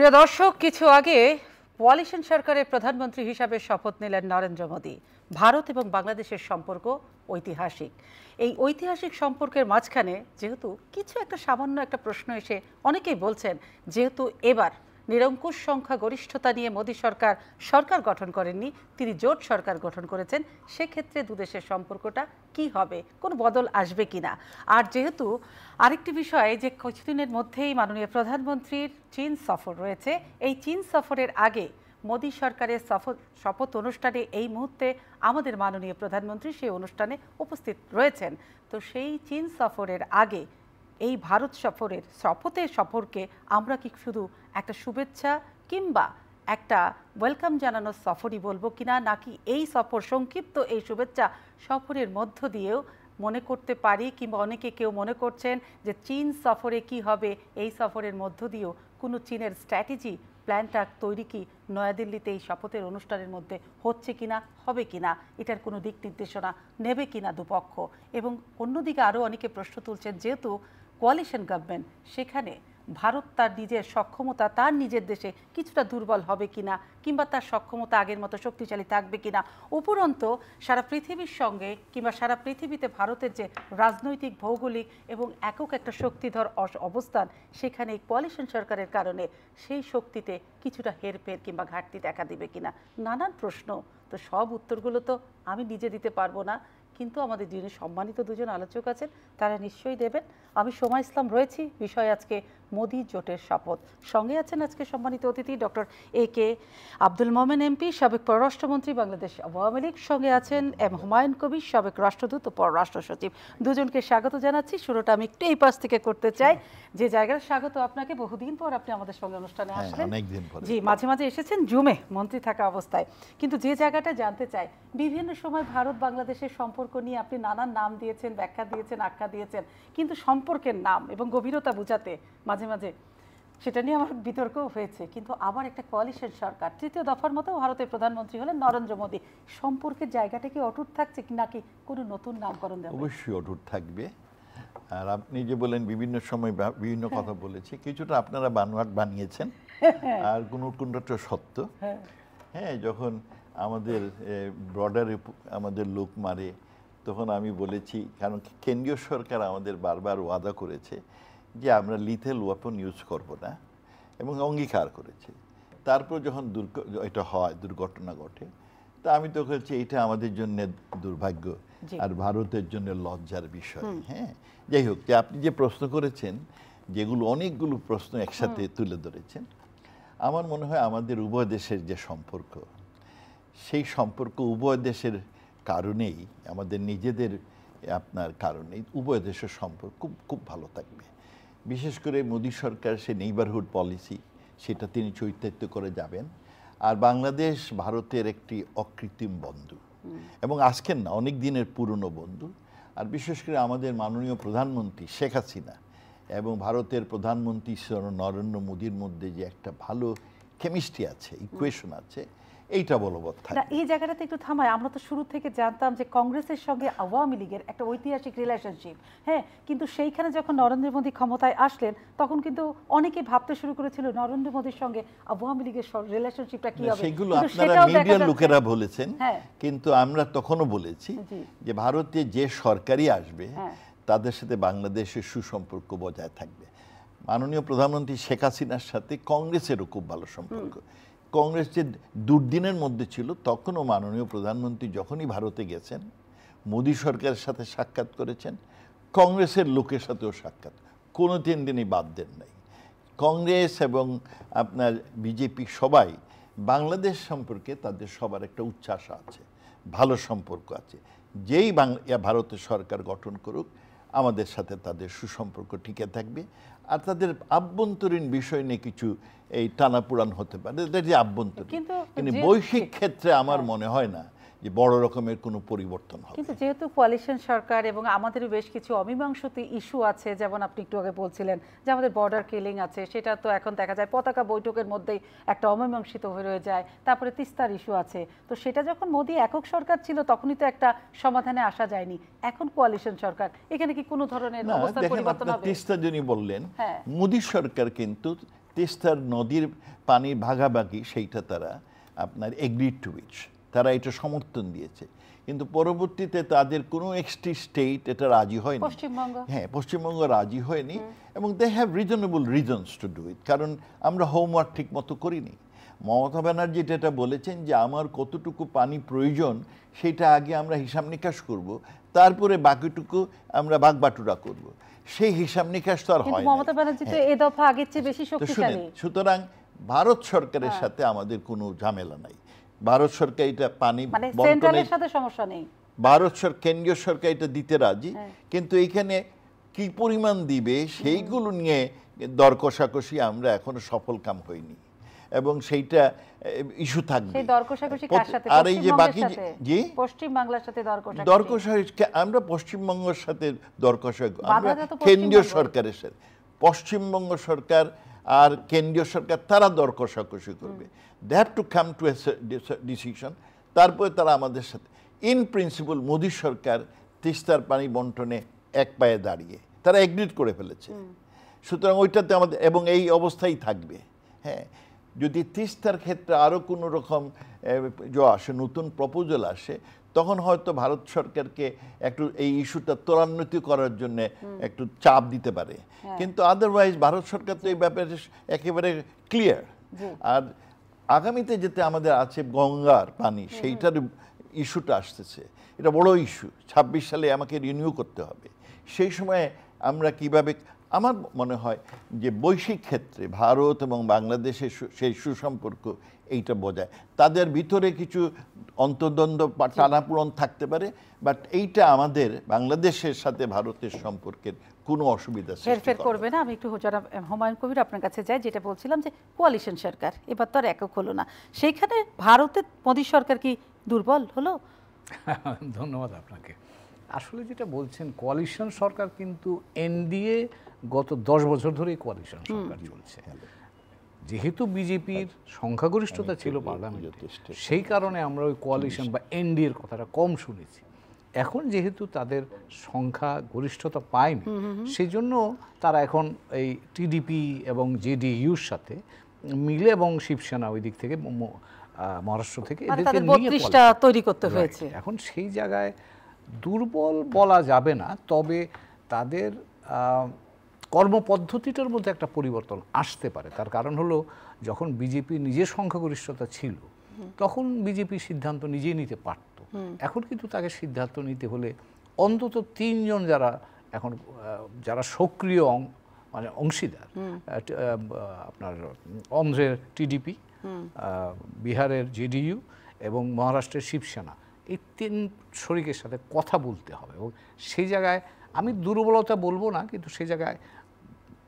প্রিয় দর্শক, কিছু আগে কোয়ালিশন সরকারের প্রধানমন্ত্রী হিসাবে শপথ নিলেন নরেন্দ্র মোদী। ভারত এবং বাংলাদেশের সম্পর্ক ঐতিহাসিক। এই ঐতিহাসিক সম্পর্কের মাঝখানে যেহেতু কিছু একটা সামান্য একটা প্রশ্ন এসে অনেকেই বলছেন, যেহেতু এবার নিরঙ্কুশ সংখ্যা গরিষ্ঠতা নিয়ে মোদী সরকার গঠন করেননি, তিনি জোট সরকার গঠন করেছেন, সেক্ষেত্রে দুদেশের সম্পর্কটা কি হবে, কোনো বদল আসবে কিনা। আর যেহেতু আরেকটি বিষয় যে কিছুদিনের মধ্যেই মাননীয় প্রধানমন্ত্রীর চীন সফর রয়েছে, এই চীন সফরের আগে মোদী সরকারের শপথ অনুষ্ঠানে এই মুহূর্তে আমাদের মাননীয় প্রধানমন্ত্রী সেই অনুষ্ঠানে উপস্থিত রয়েছেন। তো সেই চীন সফরের আগে এই ভারত শপথের সফরকে আমরা কি শুধু একটা শুভেচ্ছা কিংবা একটা ওয়েলকাম জানানোর সফরই বলবো কিনা, নাকি এই সফর সংক্ষিপ্ত এই শুভেচ্ছা সফরের মধ্য দিয়েও মনে করতে পারি, কিংবা অনেকে কেউ মনে করছেন যে চীন সফরে কি হবে, এই সফরের মধ্য দিয়েও কোনো চীনের স্ট্র্যাটেজি প্ল্যানটা তৈরি কি নয়াদিল্লিতে এই শপথের অনুষ্ঠানের মধ্যে হচ্ছে কিনা, হবে কিনা, এটার কোনো দিক নির্দেশনা নেবে কিনা দুপক্ষ। এবং অন্যদিকে আরও অনেকে প্রশ্ন তুলছেন, যেহেতু কোয়ালিশন গভর্নমেন্ট, সেখানে ভারত তার নিজের সক্ষমতা তার নিজের দেশে কিছুটা দুর্বল হবে কিনা, কিংবা তার সক্ষমতা আগের মতো শক্তিশালী থাকবে কিনা। উপরন্তু সারা পৃথিবীর সঙ্গে কিংবা সারা পৃথিবীতে ভারতের যে রাজনৈতিক, ভৌগোলিক এবং একক একটা শক্তিধর অবস্থান, সেখানে এই কোয়ালিশন সরকারের কারণে সেই শক্তিতে কিছুটা হেরফের কিংবা ঘাটতি দেখা দিবে কিনা, নানান প্রশ্ন। তো সব উত্তরগুলো তো আমি নিজে দিতে পারবো না, কিন্তু আমাদের যিনি সম্মানিত দুজন আলোচক আছেন তারা নিশ্চয়ই দেবেন। আমি সোমা ইসলাম রয়েছি, বিষয় আজকে মোদী জোটের শপথ। সঙ্গে আছেন আজকে সম্মানিত অতিথি doctor A K Abdul Momen MP, সাবেক পররাষ্ট্রমন্ত্রী, বাংলাদেশ আওয়ামী লীগ। সঙ্গে আছেন এম হুমায়ুন কবির, সাবেক রাষ্ট্রদূত ও পররাষ্ট্র সচিব। দুজনকে স্বাগত জানাচ্ছি। শুরুটা আমি একটু এই পাশ থেকে করতে চাই, যে জায়গার স্বাগত আপনাকে, বহুদিন পর আপনি আমাদের সঙ্গে অনুষ্ঠানে আসলেন। জি, মাঝে মাঝে এসেছেন জুমে মন্ত্রী থাকা অবস্থায়, কিন্তু যে জায়গাটা জানতে চাই, বিভিন্ন সময় ভারত বাংলাদেশের সম্পর্ক নিয়ে আপনি নানান নাম দিয়েছেন, ব্যাখ্যা দিয়েছেন, আখ্যা দিয়েছেন, কিন্তু সম্পর্কের নাম এবং গভীরতা বোঝাতে মাঝে মাঝে সেটা নিয়ে আমার বিতর্কও হয়েছে। কিন্তু আবার একটা কোয়ালিশন সরকার, তৃতীয় দফার মতো ভারতের প্রধানমন্ত্রী হলেন নরেন্দ্র মোদী, সম্পর্কের জায়গাটা কি অটুট থাকছে নাকি কোনো নতুন নামকরণ দেবে? অবশ্যই অটুট থাকবে। আর আপনি যে বলেন বিভিন্ন সময় বিভিন্ন কথা বলেছি, কিছুটা আপনারা বানিয়েছেন, আর কোনটা সত্য। হ্যাঁ, যখন আমাদের বর্ডারে আমাদের লোক মারে, তখন আমি বলেছি, কারণ কেন্দ্রীয় সরকার আমাদের বারবার ওয়াদা করেছে যে আমরা লিথেল ওয়েপন ইউজ করব না, এবং অঙ্গীকার করেছে। তারপর যখন এটা হয়, দুর্ঘটনা ঘটে, তা আমি তো বলছি এটা আমাদের জন্য দুর্ভাগ্য আর ভারতের জন্য লজ্জার বিষয়। হ্যাঁ, যাই হোক, যে আপনি যে প্রশ্ন করেছেন, যেগুলো অনেকগুলো প্রশ্ন একসাথে তুলে ধরেছেন, আমার মনে হয় আমাদের উভয় দেশের যে সম্পর্ক, সেই সম্পর্ক উভয় দেশের কারণেই, আমাদের নিজেদের কারণেই উভয় দেশের সম্পর্ক খুব খুব ভালো থাকবে। বিশেষ করে মোদী সরকার সে নেইবারহুড পলিসি, সেটা তিনি চরিতার্থ করে যাবেন। আর বাংলাদেশ ভারতের একটি অকৃত্রিম বন্ধু, এবং আজকের না, অনেক দিনের পুরনো বন্ধু। আর বিশেষ করে আমাদের মাননীয় প্রধানমন্ত্রী শেখ হাসিনা এবং ভারতের প্রধানমন্ত্রী নরেন্দ্র মোদীর মধ্যে যে একটা ভালো কেমিস্ট্রি আছে, ইকুয়েশন আছে, এইটা বলবৎ থাকে। এই জায়গাটাতে একটু থামায়, আমরা তো শুরু থেকে জানতাম যে কংগ্রেসের সঙ্গে আওয়ামী লীগের একটা ঐতিহাসিক রিলেশনশিপ। হ্যাঁ, কিন্তু সেইখানে যখন নরেন্দ্র মোদী ক্ষমতায় আসলেন, তখন কিন্তু অনেকে ভাবতে শুরু করেছিল নরেন্দ্র মোদীর সঙ্গে আওয়ামী লীগের রিলেশনশিপটা কি হবে। সেগুলো আপনারা মিডিয়ার লোকেরা বলেছেন, কিন্তু আমরা তখনও বলেছি যে ভারতে যে সরকারই আসবে তাদের সাথে বাংলাদেশের সুসম্পর্ক বজায় থাকবে। মাননীয় প্রধানমন্ত্রী শেখ হাসিনার সাথে কংগ্রেসেরও খুব ভালো সম্পর্ক। কংগ্রেস যে দুর্দিনের মধ্যে ছিল, তখনও মাননীয় প্রধানমন্ত্রী যখনই ভারতে গেছেন, মোদী সরকারের সাথে সাক্ষাৎ করেছেন, কংগ্রেসের লোকের সাথেও সাক্ষাৎ, কোনো দিনই বাদ দেন নাই। কংগ্রেস এবং আপনার বিজেপি সবাই বাংলাদেশ সম্পর্কে তাদের সবার একটা উচ্ছ্বাস আছে, ভালো সম্পর্ক আছে। যেই ভারতের সরকার গঠন করুক, আমাদের সাথে তাদের সুসম্পর্ক টিকে থাকবে। আর তাদের আভ্যন্তরীণ বিষয় নিয়ে কিছু এই টানাপোড়ান হতে পারে, যে আভ্যন্তরীণ, কিন্তু বৈশ্বিক ক্ষেত্রে আমার মনে হয় না যে বড় রকমের কোনো পরিবর্তন হবে। কিন্তু যেহেতু কোয়ালিশন সরকার এবং আমাদেরও বেশ কিছু অমীমাংসিত ইস্যু আছে, যেমন আপনি একটু আগে বলছিলেন যে আমাদের বর্ডার কিলিং আছে, সেটা তো এখন দেখা যায় পতাকা বৈঠকের মধ্যেই একটা অমীমাংসিত হয়ে রয়ে যায়। তারপরে তিস্তার ইস্যু আছে, তো সেটা যখন মোদী একক সরকার ছিল তখনই তো একটা সমাধানে আসা যায়নি। এখন কোয়ালিশন সরকার, এখানে কি কোনো ধরনের অবস্থার পরিবর্তন হবে? তিস্তা যিনি বললেন, মোদী সরকার কিন্তু তিস্তার নদীর পানি ভাগাভাগি সেইটা তারা আপনার এগ্রিড টু উইচ, তারা এটা সমর্থন দিয়েছে। কিন্তু পরবর্তীতে তাদের কোনো একটি স্টেট এটা রাজি হয়নি। হ্যাঁ, পশ্চিমবঙ্গ রাজি হয়নি এবং they have reasonable reasons to do it, কারণ আমরা হোমওয়ার্ক ঠিক মতো করিনি। মমতা ব্যানার্জি যেটা বলেছেন যে আমার কতটুকু পানি প্রয়োজন সেটা আগে আমরা হিসাব নিকাশ করব, তারপরে বাকিটুকু আমরা ভাগবাটুরা করব। সেই হিসাব নিকাশ তো আর হয় না। মমতা ব্যানার্জি তো এই দফা আগের চেয়ে বেশি শক্তিশালী। সুতরাং ভারত সরকারের সাথে আমাদের কোনো ঝামেলা নাই। ভারত সরকার এটা পানি সেন্ট্রালের সাথে সমস্যা নেই, ভারত সরকার কেন্দ্রীয় সরকার এটা দিতে রাজি, কিন্তু এইখানে কি পরিমাণ দিবে সেইগুলো নিয়ে দর কষাকষি আমরা এখনো সফল কাম হইনি এবং সেইটা ইস্যু থাকবে। সেই দর কষাকষি কার সাথে? আর এই যে বাকি জি পশ্চিম বাংলার সাথে দর কষাকষি আমরা পশ্চিমবঙ্গের সাথে দর কষাকষি আমরা কেন্দ্রীয় সরকারের সাথে, পশ্চিমবঙ্গ সরকার আর কেন্দ্রীয় সরকার তারা দর কষাকষি করবে। They have to come to a decision, তারপরে তারা আমাদের সাথে। ইন প্রিন্সিপাল মোদী সরকার তিস্তার পানি বন্টনে এক পায়ে দাঁড়িয়ে তারা এগ্রিড করে ফেলেছে। সুতরাং ওইটাতে আমাদের এবং এই অবস্থাই থাকবে। হ্যাঁ, যদি তিস্তার ক্ষেত্রে আরও কোনো রকম আসে, নতুন প্রপোজাল আসে, তখন হয়তো ভারত সরকারকে একটু এই ইস্যুটা ত্বরান্বিত করার জন্য একটু চাপ দিতে পারে। কিন্তু আদারওয়াইজ ভারত সরকার তো এই ব্যাপারে একেবারে ক্লিয়ার। আর আগামীতে যেতে আমাদের আছে গঙ্গার পানি, সেইটার ইস্যুটা আসতেছে, এটা বড় ইস্যু। 26 সালে আমাকে রিনিউ করতে হবে। সেই সময়ে আমরা কিভাবে, আমার মনে হয় যে বৈশ্বিক ক্ষেত্রে ভারত এবং বাংলাদেশের সেই সুসম্পর্ক এইটা বোঝায়। তাদের ভিতরে কিছু অন্তর্দ্বন্দ্ব বা টানাপোড়েন থাকতে পারে, বাট এইটা আমাদের বাংলাদেশের সাথে ভারতের সম্পর্কের কোনো অসুবিধা হেরফের করবে না। আমি একটু জনাব হুমায়ুন কবির আপনার কাছে যাই। যেটা বলছিলাম যে কোয়ালিশন সরকার এবার তো আর একক হলো না, সেইখানে ভারতের মোদী সরকার কি দুর্বল হলো? ধন্যবাদ আপনাকে। আসলে যেটা বলছেন কোয়ালিশন সরকার, কিন্তু এনডিএ গত 10 বছর ধরেই কোয়ালিশন সরকার চলছে। যেহেতু বিজেপির সংখ্যাগরিষ্ঠতা ছিল পার্লামেন্টে, সেই কারণে আমরা ওই কোয়ালিশন বা এনডিএর কথাটা কম শুনেছি। এখন যেহেতু তাদের সংখ্যা গরিষ্ঠতা পায়নি, সেই জন্য তারা এখন এই টিডিপি এবং জেডিইউর সাথে মিলে এবং শিবসেনা ওই দিক থেকে মহারাষ্ট্র থেকে এদেরকে নিয়ে তৈরি করতে হয়েছে। এখন সেই জায়গায় দুর্বল বলা যাবে না, তবে তাদের কর্মপদ্ধতিটার মধ্যে একটা পরিবর্তন আসতে পারে। তার কারণ হলো, যখন বিজেপি নিজের সংখ্যাগরিষ্ঠতা ছিল তখন বিজেপি সিদ্ধান্ত নিজেই নিতে পারত। এখন কিন্তু তাকে সিদ্ধান্ত নিতে হলে অন্তত 3 জন যারা সক্রিয় মানে অংশীদার, আপনার অন্ধ্রের টিডিপি, বিহারের জেডিইউ এবং মহারাষ্ট্রের শিবসেনা, এই 3 শরিকের সাথে কথা বলতে হবে। এবং সেই জায়গায় আমি দুর্বলতা বলবো না, কিন্তু সেই জায়গায়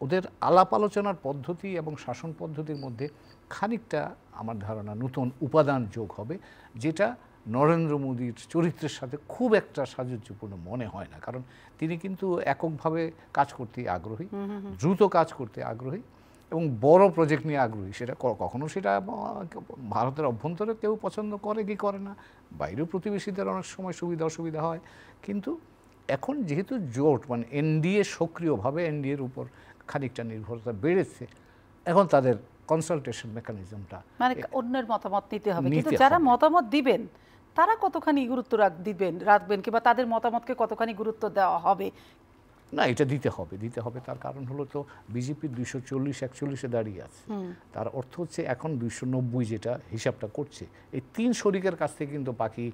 ওদের আলাপ আলোচনার পদ্ধতি এবং শাসন পদ্ধতির মধ্যে খানিকটা আমার ধারণা নতুন উপাদান যোগ হবে, যেটা নরেন্দ্র মোদীর চরিত্রের সাথে খুব একটা সাযুজ্যপূর্ণ মনে হয় না। কারণ তিনি কিন্তু এককভাবে কাজ করতে আগ্রহী, দ্রুত কাজ করতে আগ্রহী এবং বড় প্রজেক্ট নিয়ে আগ্রহী। সেটা কখনো সেটা ভারতের অভ্যন্তরে কেউ পছন্দ করে কি করে না, বাইরেও প্রতিবেশীদের অনেক সময় সুবিধা অসুবিধা হয়। কিন্তু এখন যেহেতু জোট মানে এনডিএ সক্রিয়ভাবে এনডিএর উপর খানিকটা নির্ভরতা বেড়েছে, এখন তাদের কনসালটেশন মেকানিজমটা মানে অন্যের মতামত নিতে হবে। কিন্তু যারা মতামত দিবেন তারা কতখানি গুরুত্ব রাখবেন কিংবা তাদের মতামতকে কতখানি গুরুত্ব দেওয়া হবে? না, এটা দিতে হবে। তার কারণ হলো, তো বিজেপি 240-41-এ দাঁড়িয়ে আছে। তার অর্থ হচ্ছে এখন 290 যেটা হিসাবটা করছে, এই 3 শরিকের কাছ থেকে কিন্তু বাকি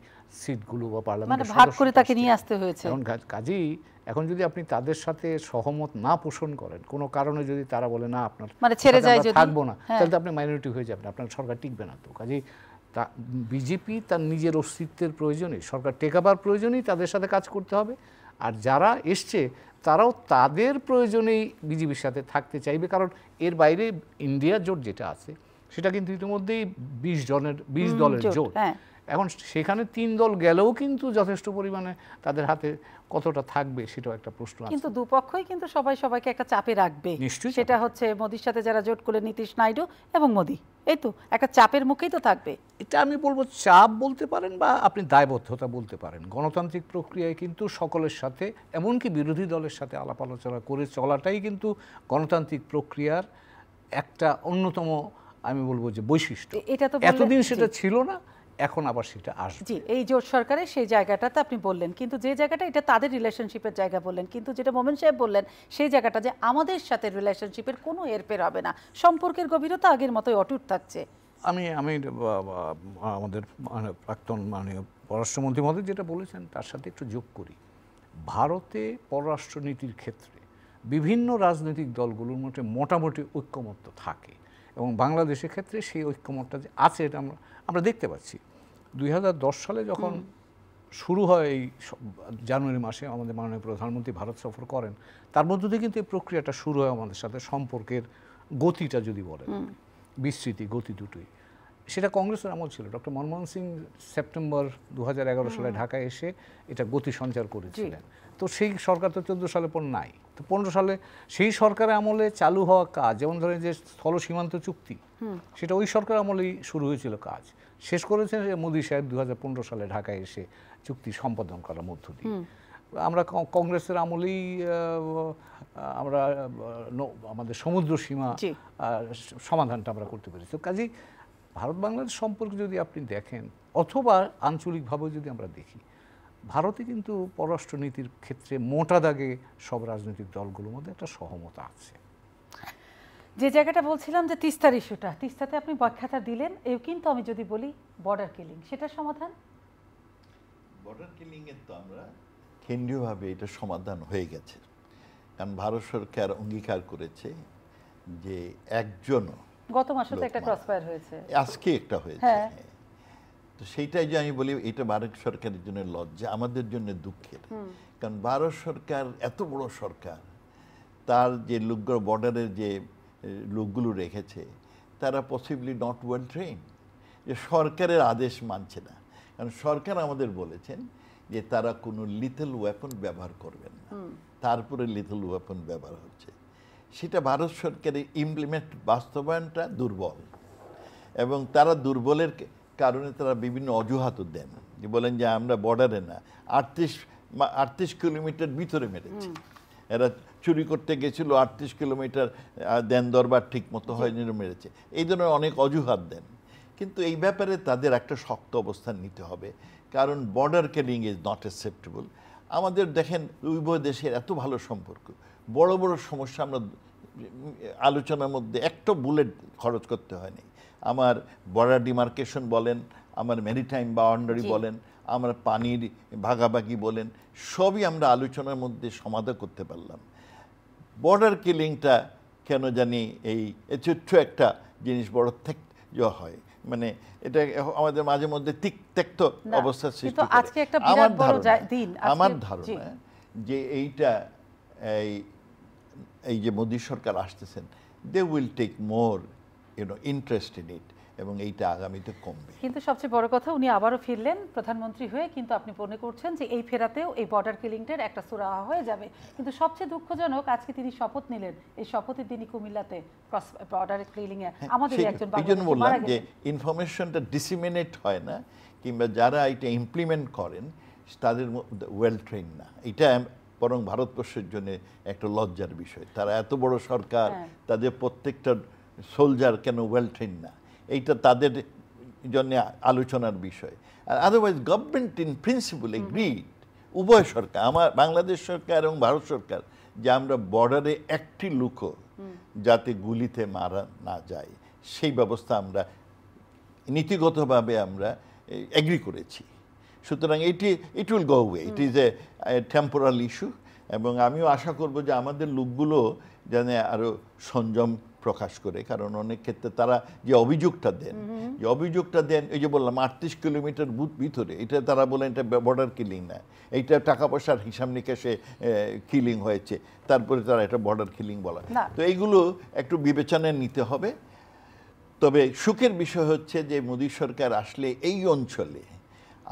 সিটগুলো বা পার্লামেন্টে ভাগ করে তাকে নিয়ে আসতে হয়েছে। এখন কাজেই এখন যদি আপনি তাদের সাথে সহমত না পোষণ করেন, কোনো কারণে যদি তারা বলে না আপনার মানে ছেড়ে যায়, যদি থাকবো না, তাহলে তো আপনি মাইনরিটি হয়ে যাবেন, আপনার সরকার টিকবে না। তো কাজেই বিজেপি তার নিজের অস্তিত্বের প্রয়োজনে, সরকার টেকাবার প্রয়োজনেই তাদের সাথে কাজ করতে হবে। আর যারা এসছে তারাও তাদের প্রয়োজনেই বিজেপির সাথে থাকতে চাইবে, কারণ এর বাইরে ইন্ডিয়া জোট যেটা আছে সেটা কিন্তু ইতিমধ্যেই 20 দলের জোট। এখন সেখানে 3 দল গেলেও কিন্তু যথেষ্ট পরিমাণে তাদের হাতে কতটা থাকবে সেটাও একটা প্রশ্ন আছে। কিন্তু দুপক্ষই কিন্তু সবাইকে একটা চাপে রাখবে। নিশ্চয়ই, সেটা হচ্ছে মোদির সাথে যারা জোট করলে নীতিশ নাইডু এবং মোদি, এই তো একটা চাপের মুখেই তো থাকবে। এটা আমি বলবো চাপ বলতে পারেন বা আপনি দায়বদ্ধতা বলতে পারেন। গণতান্ত্রিক প্রক্রিয়ায় কিন্তু সকলের সাথে, এমনকি বিরোধী দলের সাথে আলাপ আলোচনা করে চলাটাই কিন্তু গণতান্ত্রিক প্রক্রিয়ার একটা অন্যতম আমি বলবো যে বৈশিষ্ট্য। এটা তো এতদিন সেটা ছিল না, এখন আবার সেটা আসবে। জি, এই জোট সরকারের সেই জায়গাটাতে আপনি বললেন, কিন্তু যে জায়গাটা এটা তাদের রিলেশনশিপের জায়গা বললেন, কিন্তু যেটা মোমেন সাহেব বললেন সেই জায়গাটা যে আমাদের সাথে রিলেশনশিপের কোনো হেরফের হবে না, সম্পর্কের গভীরতা আগের মতোই অটুট থাকছে। আমি আমাদের প্রাক্তন মাননীয় পররাষ্ট্রমন্ত্রী মহোদয় যেটা বলেছেন তার সাথে একটু যোগ করি। ভারতে পররাষ্ট্রনীতির ক্ষেত্রে বিভিন্ন রাজনৈতিক দলগুলোর মধ্যে মোটামুটি ঐক্যমত্য থাকে, এবং বাংলাদেশের ক্ষেত্রে সেই ঐক্যমতটা যে আছে এটা আমরা দেখতে পাচ্ছি। 2010 সালে যখন শুরু হয় এই জানুয়ারি মাসে আমাদের মাননীয় প্রধানমন্ত্রী ভারত সফর করেন, তার মধ্য দিয়ে কিন্তু এই প্রক্রিয়াটা শুরু হয় আমাদের সাথে, সম্পর্কের গতিটা যদি বলেন, বিস্তৃতি গতি দুটোই। সেটা কংগ্রেসের আমল ছিল। ডক্টর মনমোহন সিং সেপ্টেম্বর 2011 সালে ঢাকায় এসে এটা গতি সঞ্চার করেছিলেন। তো সেই সরকার তো 14 সালে পর নাই। তো 15 সালে সেই সরকারের আমলে চালু হওয়া কাজ, যেমন ধরেন যে স্থল সীমান্ত চুক্তি, সেটা ওই সরকার আমলেই শুরু হয়েছিল কাজ। শেষ করেছেন মোদী সাহেব 2015 সালে ঢাকায় এসে চুক্তি সম্পাদন করার মধ্য দিয়ে। আমরা কংগ্রেসের আমলেই আমরা আমাদের সমুদ্র সীমা সমাধানটা আমরা করতে পেরেছি। কাজেই ভারত বাংলাদেশ সম্পর্ক যদি আপনি দেখেন, অথবা আঞ্চলিকভাবেও যদি আমরা দেখি, ভারতে কিন্তু পররাষ্ট্রনীতির ক্ষেত্রে মোটা দাগে সব রাজনৈতিক দলগুলোর মধ্যে একটা সহমত আছে। যে জায়গাটা বলছিলাম যে তিস্তার ইস্যুটা, তিস্তাতে আপনি ব্যাখ্যাটা দিলেন, এও কিন্তু আমি যদি বলি বর্ডার কিলিং, সেটা সমাধান? বর্ডার কিলিং এর তো আমরা কেন্দ্রীয়ভাবে এটা সমাধান হয়ে গেছে, কারণ ভারত সরকার অঙ্গীকার করেছে যে একজনও, গত মাসে তো একটা ক্রসফায়ার হয়েছে, আজকে একটা হয়েছে, তো সেইটাই যে আমি বলি এটা ভারত সরকারের জন্য লজ্জা, আমাদের জন্য দুঃখের। কারণ ভারত সরকার এত বড় সরকার, তার যে লোকগুলো বর্ডারের যে লোকগুলো রেখেছে তারা পসিবলি নট ওয়েল ট্রেন, যে সরকারের আদেশ মানছে না। কারণ সরকার আমাদের বলেছেন যে তারা কোনো লিথল ওয়েপন ব্যবহার করবেন না, তারপরে লিথল ওয়েপন ব্যবহার হচ্ছে। সেটা ভারত সরকারের ইমপ্লিমেন্ট বাস্তবায়নটা দুর্বল, এবং তারা দুর্বলের কারণে তারা বিভিন্ন অজুহাতও দেন, যে বলেন যে আমরা বর্ডারে না, 38 কিলোমিটার ভিতরে মেরেছি, এরা চুরি করতে গেছিল 38 কিলোমিটার, দেন দরবার ঠিক মতো হয়নি, মেরেছে, এই ধরনের অনেক অজুহাত দেন। কিন্তু এই ব্যাপারে তাদের একটা শক্ত অবস্থান নিতে হবে, কারণ border killing is not acceptable. আমাদের দেখেন উভয় দেশের এত ভালো সম্পর্ক, বড় বড় সমস্যা আমরা আলোচনার মধ্যে একটা বুলেট খরচ করতে হয়নি। আমার বর্ডার ডিমার্কেশন বলেন, আমার ম্যারিটাইম বাউন্ডারি বলেন, আমরা পানির ভাগাভাগি বলেন, সবই আমরা আলোচনার মধ্যে সমাধান করতে পারলাম। বর্ডার কিলিংটা কেন জানি এই ছোট্ট একটা জিনিস বড় হয়, মানে এটা আমাদের মাঝে মধ্যে তিক্ত অবস্থার সৃষ্টি করে। আমার ধারণা যে এইটা এই যে মোদী সরকার আসতেছেন, they will take more interest in it, এবং এইটা আগামীতে কমবে। কিন্তু সবচেয়ে বড় কথা, উনি আবারও ফিরলেন প্রধানমন্ত্রী হয়ে, কিন্তু আপনি মনে করছেন যে এই ফেরাতেও এই বর্ডার কিলিংটার একটা সুরাহা হয়ে যাবে। কিন্তু সবচেয়ে দুঃখজনক, আজকে তিনি শপথ নিলেন, এই শপথের দিনই কুমিল্লাতে বর্ডার কিলিং এ আমাদের একজন বাংলাদেশি বললাম যে ইনফরমেশনটা ডিসিমিনেট হয় না, কিংবা যারা এটা ইমপ্লিমেন্ট করেন তাদের ওয়েল ট্রেন না। এটা বরং ভারতবর্ষের জন্য একটা লজ্জার বিষয়। তারা এত বড় সরকার, তাদের প্রত্যেকটা সোলজার কেন ওয়েল ট্রেন না, এইটা তাদের জন্য আলোচনার বিষয়। আর otherwise government in principle agreed, উভয় সরকার, আমার বাংলাদেশ সরকার এবং ভারত সরকার, যে আমরা বর্ডারে একটি লোকও যাতে গুলিতে মারা না যায় সেই ব্যবস্থা আমরা নীতিগতভাবে আমরা এগ্রি করেছি। সুতরাং it will go way, it is a temporal issue, এবং আমিও আশা করব যে আমাদের লোকগুলো যেন আরও সংযম প্রকাশ করে, কারণ অনেক ক্ষেত্রে তারা যে অভিযোগটা দেন, এই যে বললাম 38 কিলোমিটার ভিতরে, এটা তারা বলেন এটা বর্ডার কিলিং না, এইটা টাকা পয়সার হিসাব নিকাশে কিলিং হয়েছে, তারপরে তারা এটা বর্ডার কিলিং বলা। তো এইগুলো একটু বিবেচনায় নিতে হবে। তবে সুখের বিষয় হচ্ছে যে মোদী সরকার আসলে এই অঞ্চলে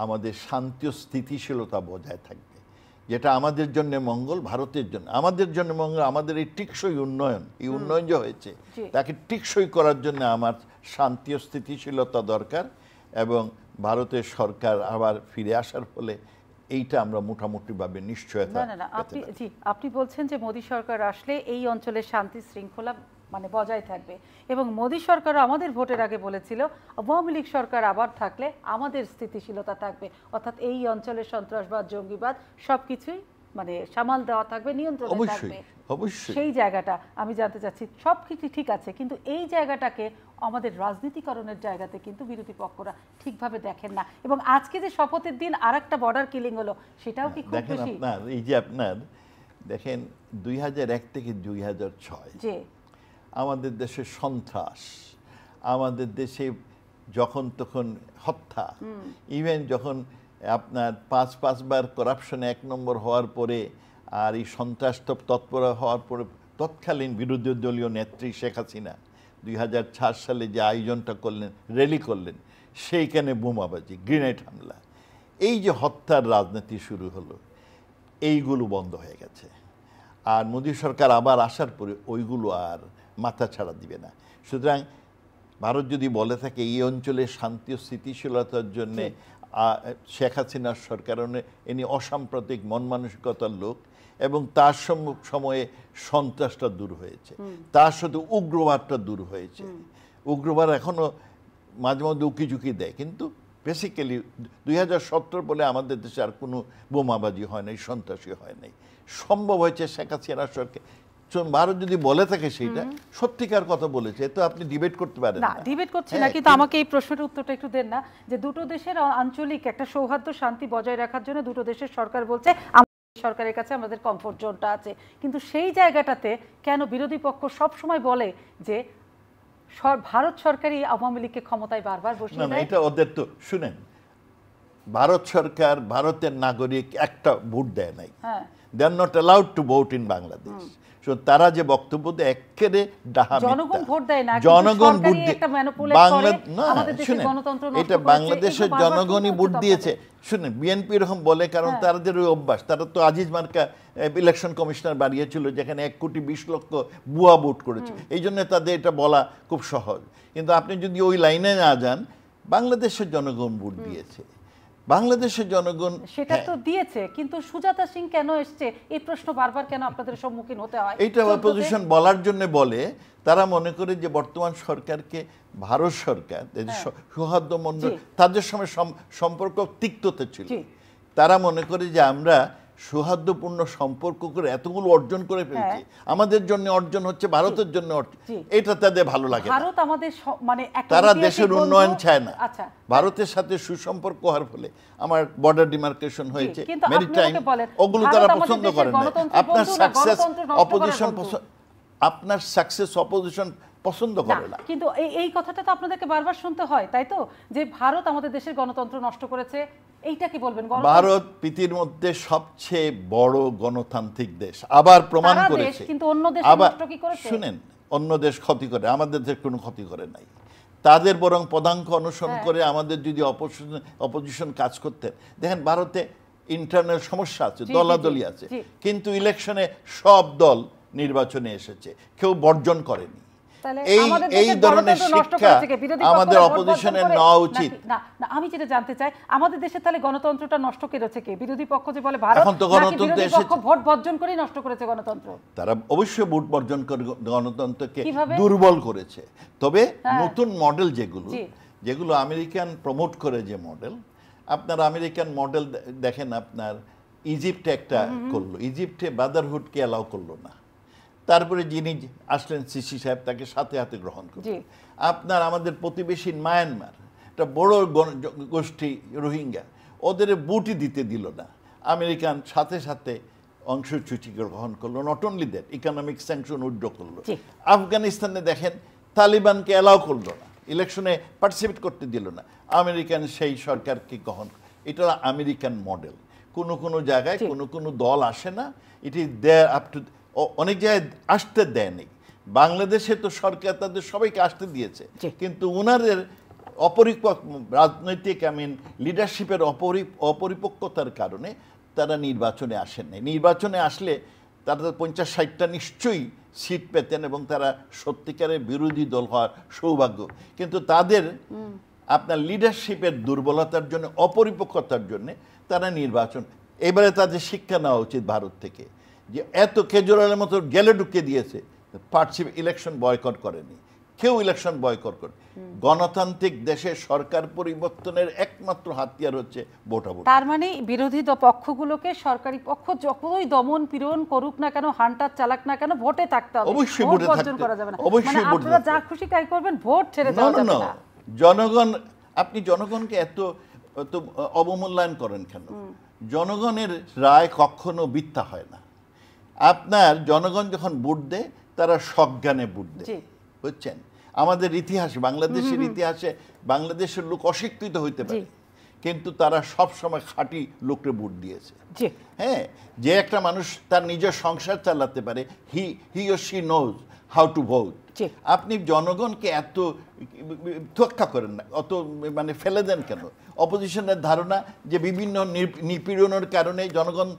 আমাদের শান্তি ও স্থিতিশীলতা বজায় থাকবে, যেটা আমাদের জন্য মঙ্গল, ভারতের জন্য আমাদের জন্য মঙ্গল। আমাদের এই টিকসই উন্নয়ন, এই উন্নয়ন যে হয়েছে তাকে টিকসই করার জন্য আমার শান্তি ও স্থিতিশীলতা দরকার, এবং ভারতের সরকার আবার ফিরে আসার ফলে এইটা আমরা মোটামুটিভাবে নিশ্চয়তা। আপনি বলছেন যে মোদী সরকার আসলে এই অঞ্চলের শান্তি শৃঙ্খলা মানে বজায় থাকবে। এবং মোদী সরকার আমাদের ভোটের আগে বলেছিল আওয়ামী লীগ সরকার আবার থাকলে আমাদের স্থিতিশীলতা থাকবে, অর্থাৎ এই অঞ্চলের সন্ত্রাসবাদ, জঙ্গিবাদ সবকিছুই মানে সামাল দেওয়া থাকবে, নিয়ন্ত্রণে থাকবে। অবশ্যই সেই জায়গাটা আমি জানতে চাচ্ছি, সবকিছু ঠিক আছে কিন্তু এই জায়গাটাকে আমাদের রাজনীতিকরণের জায়গাতে কিন্তু বিরোধী পক্ষরা ঠিকভাবে দেখেন না। এবং আজকে যে শপথের দিন আরেকটা বর্ডার কিলিং হলো, সেটাও কি খুব দেখেন বেশি? আপনার এই যে আপনার দেখেন 2001 থেকে 2006 যে আমাদের দেশে সন্ত্রাস, আমাদের দেশে যখন তখন হত্যা, ইভেন যখন আপনার পাঁচবার কারাপশনে 1 নম্বর হওয়ার পরে আর এই সন্ত্রাস তৎপর হওয়ার পরে তৎকালীন বিরোধী দলীয় নেত্রী শেখ হাসিনা 2004 সালে যে আয়োজনটা করলেন, র্যালি করলেন, সেইখানে বোমাবাজি, গ্রেনেড হামলা, এই যে হত্যার রাজনীতি শুরু হলো, এইগুলো বন্ধ হয়ে গেছে। আর মোদী সরকার আবার আসার পরে ওইগুলো আর মাথা ছাড়া দিবে না। সুতরাং ভারত যদি বলে থাকে এই অঞ্চলে শান্তি ও স্থিতিশীলতার জন্যে শেখ হাসিনার সরকার ইনি অসাম্প্রদায়িক মন মানসিকতার লোক এবং তার সময়ে সন্ত্রাসটা দূর হয়েছে, তার সাথে উগ্রবাদটা দূর হয়েছে। উগ্রবাদ এখনো মাঝে মধ্যে উকিঝুঁকি দেয়, কিন্তু বেসিক্যালি 2017 বলে আমাদের দেশে আর কোনো বোমাবাজি হয় নাই, সন্ত্রাসী হয় নাই। সম্ভব হয়েছে শেখ হাসিনার সরকার। ভারত যদি বলে থাকে সেইটা সত্যিকার কথা বলেছে, তো আপনি ডিবেট করতে পারেন না। ডিবেট করছি না, কিন্তু আমাকে এই প্রশ্নের উত্তরটা একটু দেন না, যে দুটো দেশের আঞ্চলিক একটা সৌহার্দ্য শান্তি বজায় রাখার জন্য দুটো দেশের সরকার বলছে আমাদের সরকারের কাছে আমাদের কমফোর্ট জোনটা আছে, কিন্তু সেই জায়গাটাতে কেন বিরোধী পক্ষ সব সময় বলে যে ভারত সরকারই আওয়ামী লীগকে ক্ষমতায় বারবার বসিয়ে দেয়? এটা ওদের তো শুনেন, ভারত সরকার ভারতের নাগরিক একটা ভোট দেয় নাই, they are not allowed to vote in Bangladesh. তারা যে বক্তব্য দেয় একেবারে ডাহা মিথ্যা। জনগণ ভোট দেয় না, জনগণ ভোট দিয়ে এটা বাংলাদেশের জনগণই ভোট দিয়েছে। শুনেন, বিএনপি এরকম বলে কারণ তাদের ওই অভ্যাস। তারা তো আজিজ মার্কা ইলেকশন কমিশনার বাড়িয়েছিল যেখানে 1,20,00,000 ভুয়া ভোট করেছে, এই জন্য তাদের এটা বলা খুব সহজ। কিন্তু আপনি যদি ওই লাইনে না যান, বাংলাদেশের জনগণ ভোট দিয়েছে, বাংলাদেশের জনগণ সেটা তো দিয়েছে, কিন্তু সুজাতা সিং কেন এসছে এই প্রশ্ন বারবার কেন আপনাদের সম্মুখীন হতে হয়? এইটা অপোজিশন বলার জন্য বলে, তারা মনে করে যে বর্তমান সরকারকে ভারত সরকার সৌহার্দ্য মন্ডল তাদের সঙ্গে সম্পর্ক তিক্ততা ছিল। তারা মনে করে যে আমরা সৌহার্দ্যপূর্ণ সম্পর্ক করে এতগুলো অর্জন করে ফেলছি, আমাদের জন্য অর্জন হচ্ছে, ভারতের জন্য অর্জন, এটা তাদের ভালো লাগে না। ভারত আমাদের মানে তারা দেশের উন্নয়ন চায় না। ভারতের সাথে সুসম্পর্ক হওয়ার ফলে আমার বর্ডার ডিমার্কেশন হয়েছে, মেরিটাইম, ওগুলো তারা পছন্দ করে না। আপনার সাকসেস অপোজিশন আপনার সাকসেস অপোজিশন পছন্দ করে না। কিন্তু এই কথাটা তো আপনাদেরকে বারবার শুনতে হয়, তাই তো, যে ভারত আমাদের দেশের গণতন্ত্র নষ্ট করেছে, এইটা কি বলবেন? ভারত পৃথিবীর মধ্যে সবচেয়ে বড় গণতান্ত্রিক দেশ, আবার প্রমাণ করেছে। কিন্তু অন্য দেশ নষ্ট কি করেছে? শুনেন, অন্য দেশ ক্ষতি করে, আমাদের দেশ কোনো ক্ষতি করে নাই। তাদের বরং পদাঙ্ক অনুসরণ করে আমাদের যদি অপোজিশন কাজ করতেন। দেখেন, ভারতে ইন্টারনাল সমস্যা আছে, দলাদলি আছে, কিন্তু ইলেকশনে সব দল নির্বাচনে এসেছে, কেউ বর্জন করেনি। এই ধরনের শিক্ষা আমাদের অপোজিশনের নেওয়া উচিত। না, আমি যেটা জানতে চাই, আমাদের দেশে তাহলে গণতন্ত্রটা নষ্ট করেছে কে? বিরোধী পক্ষ যে বলে ভারত, এখন তো গণতন্ত্র এসেছে, ভোট বর্জন করেই নষ্ট করেছে গণতন্ত্র। তারা অবশ্যই ভোট বর্জন করে গণতন্ত্রকে দুর্বল করেছে। তবে নতুন মডেল যেগুলো আমেরিকান প্রমোট করে, যে মডেল, আপনার আমেরিকান মডেল দেখেন, আপনার ইজিপ্টে একটা করলো, ইজিপ্টে ব্রাদারহুডকে অ্যালাউ করলো না, তারপরে যিনি আসলেন সিসি সাহেব তাকে সাথে হাতে গ্রহণ করলেন। আপনার আমাদের প্রতিবেশী মায়ানমার, একটা বড় গোষ্ঠী রোহিঙ্গা, ওদের বুটই দিতে দিল না, আমেরিকান সাথে সাথে অংশচ্যুতি গ্রহণ করলো। Not only that, economic sanction withdraw করলো। আফগানিস্তানে দেখেন, তালিবানকে অ্যালাউ করলো না, ইলেকশনে পার্টিসিপেট করতে দিল না, আমেরিকান সেই সরকারকে গ্রহণ। এটা আমেরিকান মডেল। কোনো জায়গায় কোনো দল আসে না, it is their up to, অনেক জায়গায় আসতে দেয়নি। বাংলাদেশে তো সরকার তাদের সবাইকে আসতে দিয়েছে, কিন্তু ওনাদের রাজনৈতিক লিডারশিপের অপরিপক্কতার কারণে তারা নির্বাচনে আসেন নাই। নির্বাচনে আসলে তারা 50-60টা নিশ্চয়ই সিট পেতেন এবং তারা সত্যিকারের বিরোধী দল হওয়ার সৌভাগ্য। কিন্তু তাদের আপনার লিডারশিপের দুর্বলতার জন্য, অপরিপক্কতার জন্য তারা নির্বাচন, এবারে তাদের শিক্ষা নেওয়া উচিত ভারত থেকে, যে এত কেজরিওয়ালের মতো গেলে ঢুকে দিয়েছে, ইলেকশন বয়কট করেনি, কেউ ইলেকশন বয়কট করে। গণতান্ত্রিক দেশে সরকার পরিবর্তনের একমাত্র হাতিয়ার হচ্ছে ভোটাভুটি। তার মানে বিরোধী পক্ষগুলোকে সরকারি পক্ষ যতই দমন পীড়ন করুক না কেন, হান্টার চালাক না কেন, ভোটে থাকতে হবে, অবশ্যই ভোট ভোটে বর্জন থাকতে, করা যাবে না। অবশ্যই ভোটে আপনারা যা থাকতে। খুশি তাই করবেন, ভোট ছেড়ে দেওয়া যাবে না। জনগণ, আপনি জনগণকে এত অবমূল্যায়ন করেন কেন? জনগণের রায় কখনো মিথ্যা হয় না। আপনার জনগণ যখন ভোট দেয় তারা সজ্ঞানে ভোট দেয়, বুঝছেন? আমাদের ইতিহাসে, বাংলাদেশের ইতিহাসে বাংলাদেশের লোক অশিক্ষিত হইতে পারে, কিন্তু তারা সব সময় খাঁটি লোককে ভোট দিয়েছে। হ্যাঁ, যে একটা মানুষ তার নিজের সংসার চালাতে পারে, he or she knows how to vote. আপনি জনগণকে এত তোয়াক্কা করেন না, অত মানে ফেলে দেন কেন? অপোজিশনের ধারণা যে বিভিন্ন নিপীড়নের কারণে জনগণ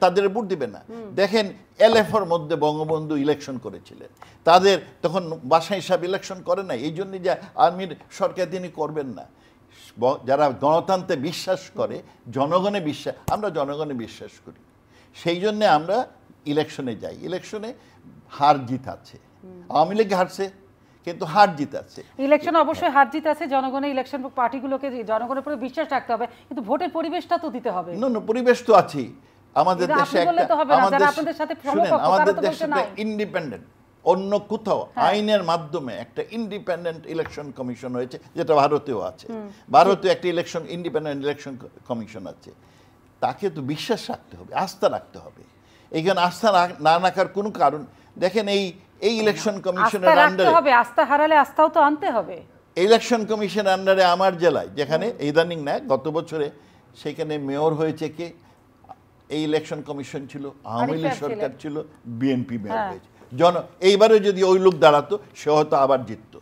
তাদের ভোট দিবে না। দেখেন এলএফের মধ্যে বঙ্গবন্ধু ইলেকশন করেছিলেন, তাদের তখন বাসা হিসাব ইলেকশন করে না, এই জন্য যে আর্মির সরকার তিনি করবেন না। যারা গণতন্ত্রে বিশ্বাস করে, জনগণে বিশ্বাস, আমরা জনগণে বিশ্বাস করি, সেই জন্যে আমরা ইলেকশনে যাই। ইলেকশনে হার জিত আছে, আওয়ামী লীগ হারছে কিন্তু হার জিত আছে। ইলেকশন অবশ্যই হার জিত আছে, জনগণের ইলেকশন পার্টিগুলোকে জনগণের উপরে বিশ্বাস রাখতে হবে, কিন্তু ভোটের পরিবেশটা তো দিতে হবে। না, পরিবেশ তো আছে আমাদের দেশে, আমাদের দেশে ইন্ডিপেন্ডেন্ট, অন্য কোথাও আইনের মাধ্যমে একটা ইন্ডিপেন্ডেন্ট ইলেকশন কমিশন হয়েছে, যেটা ভারতেও আছে। ভারতে একটা ইন্ডিপেন্ডেন্ট ইলেকশন কমিশন আছে, তাকে তো বিশ্বাস রাখতে হবে, আস্থা রাখতে হবে। এখানে আস্থা না রাখার কোনো কারণ, দেখেন এই ইলেকশন কমিশনের আন্ডারে, আস্থা হারালে আস্থাও তো আনতে হবে। ইলেকশন কমিশন আন্ডারে আমার জেলায়, যেখানে ইদানিং না গত বছরে, সেখানে মেয়র হয়েছে কে? এই ইলেকশন কমিশন ছিল, আওয়ামী লীগ সরকার ছিল, বিএনপি মেয়র হয়েছে। এইবারে যদি ওই লোক দাঁড়াতো, সে হয়তো আবার জিততো।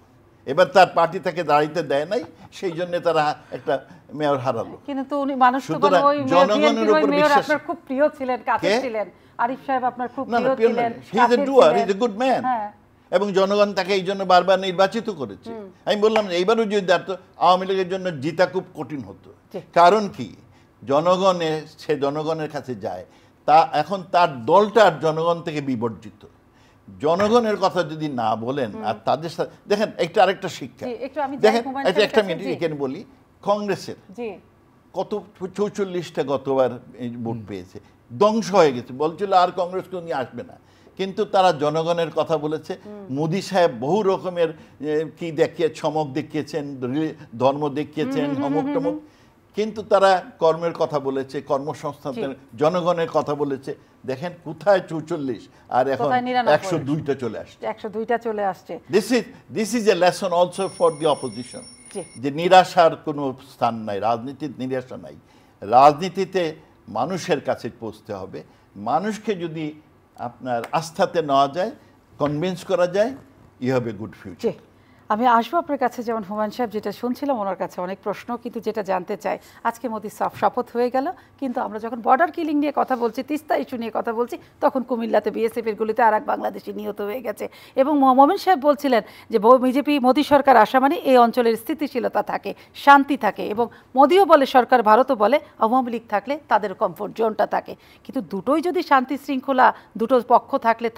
এবার তার পার্টি তাকে দাঁড়াইতে দেয় নাই, সেই জন্য তারা একটা মেয়র হারালো। কিন্তু উনি মানুষ তো জনগণের উপর বিশ্বাস, আপনার খুব প্রিয় ছিলেন, কাছে ছিলেন আরিফ সাহেব, আপনার খুব প্রিয় ছিলেন, he is a doer, he is a good man, এবং জনগণ তাকে এই জন্য বারবার নির্বাচিত করেছে। আমি বললাম এইবারও যদি দাঁড়াতো, আওয়ামী লীগের জন্য জিতা খুব কঠিন হতো। কারণ কি? সে জনগণের কাছে যায়, তা এখন তার দলটার জনগণ থেকে বিবর্জিত। জনগণের কথা যদি না বলেন আর তাদের সাথে, দেখেন একটা আরেকটা শিক্ষা, দেখেন একটা মিনিট এখানে বলি, কংগ্রেসের কত 44টা গতবার ভোট পেয়েছে, ধ্বংস হয়ে গেছে, বলছিল আর কংগ্রেস কেউ নিয়ে আসবে না, কিন্তু তারা জনগণের কথা বলেছে। মোদি সাহেব বহু রকমের কি দেখিয়ে, চমক দেখিয়েছেন, ধর্ম দেখিয়েছেন, অমুক টমুক, কিন্তু তারা কর্মের কথা বলেছে, কর্মসংস্থানের, জনগণের কথা বলেছে। দেখেন কোথায় 44 আর এখন 102টা চলে আসছে, 102টা চলে আসছে। This is a lesson also for the opposition, যে নিরাশার কোনো স্থান নাই, রাজনীতির নিরাশা নাই। রাজনীতিতে মানুষের কাছে পৌঁছতে হবে। মানুষকে যদি আপনার আস্থাতে নেওয়া যায়, কনভিন্স করা যায়, you have a good future. আমি আসবো আপনার কাছে, যেমন হুমায়ুন সাহেব যেটা শুনছিলাম, ওনার কাছে অনেক প্রশ্ন, কিন্তু যেটা জানতে চাই, আজকে মোদি শপথ হয়ে গেল, কিন্তু আমরা যখন বর্ডার কিলিং নিয়ে কথা বলছি, তিস্তা ইস্যু নিয়ে কথা বলছি, তখন কুমিল্লাতে বিএসএফের গুলিতে আর এক বাংলাদেশি নিহত হয়ে গেছে। এবং মোমিন সাহেব বলছিলেন যে বিজেপি মোদি সরকার আসা মানে এই অঞ্চলের স্থিতিশীলতা থাকে, শান্তি থাকে, এবং মোদিও বলে সরকার, ভারতও বলে আওয়ামী লীগ থাকলে তাদের কমফোর্ট জোনটা থাকে। কিন্তু দুটোই যদি শান্তি শৃঙ্খলা দুটো পক্ষ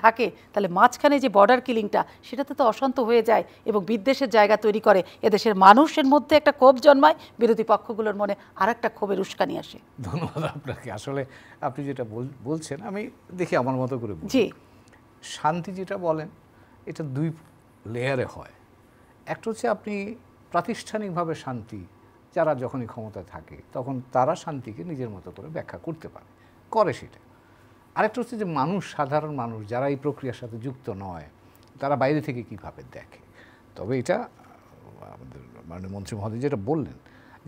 থাকে, তাহলে মাঝখানে যে বর্ডার কিলিংটা, সেটাতে তো অশান্ত হয়ে যায় এবং বিদ্বেষের জায়গা তৈরি করে। এদেশের মানুষের মধ্যে একটা ক্ষোভ জন্মায়, বিরোধী পক্ষগুলোর মনে আর একটা ক্ষোভের উস্কানি আসে। ধন্যবাদ আপনাকে। আসলে আপনি যেটা বলছেন, আমি দেখি আমার মতো করে। জি, শান্তি যেটা বলেন, এটা দুই লেয়ারে হয়। একটা হচ্ছে আপনি প্রাতিষ্ঠানিকভাবে শান্তি, যারা যখনই ক্ষমতায় থাকে তখন তারা শান্তিকে নিজের মতো করে ব্যাখ্যা করতে করে সেটা। আরেকটা হচ্ছে যে মানুষ, সাধারণ মানুষ যারা এই প্রক্রিয়ার সাথে যুক্ত নয়, তারা বাইরে থেকে কীভাবে দেখে। তবে এটা আমাদের মাননীয় মন্ত্রী মহোদয় যেটা বললেন,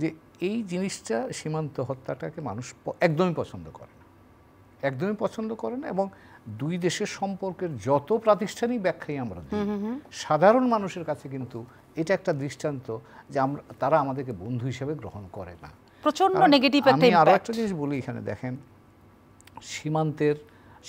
যে এই জিনিসটা, সীমান্ত হত্যাটাকে মানুষ একদমই পছন্দ করে না, এবং দুই দেশের সম্পর্কের যত প্রাতিষ্ঠানিক ব্যাখ্যাই আমরা দিই, সাধারণ মানুষের কাছে কিন্তু এটা একটা দৃষ্টান্ত যে তারা আমাদেরকে বন্ধু হিসেবে গ্রহণ করে না। প্রচন্ড নেগেটিভ একটা ইমপ্যাক্ট। আমি আরো একটা জিনিস বলি এখানে, দেখেন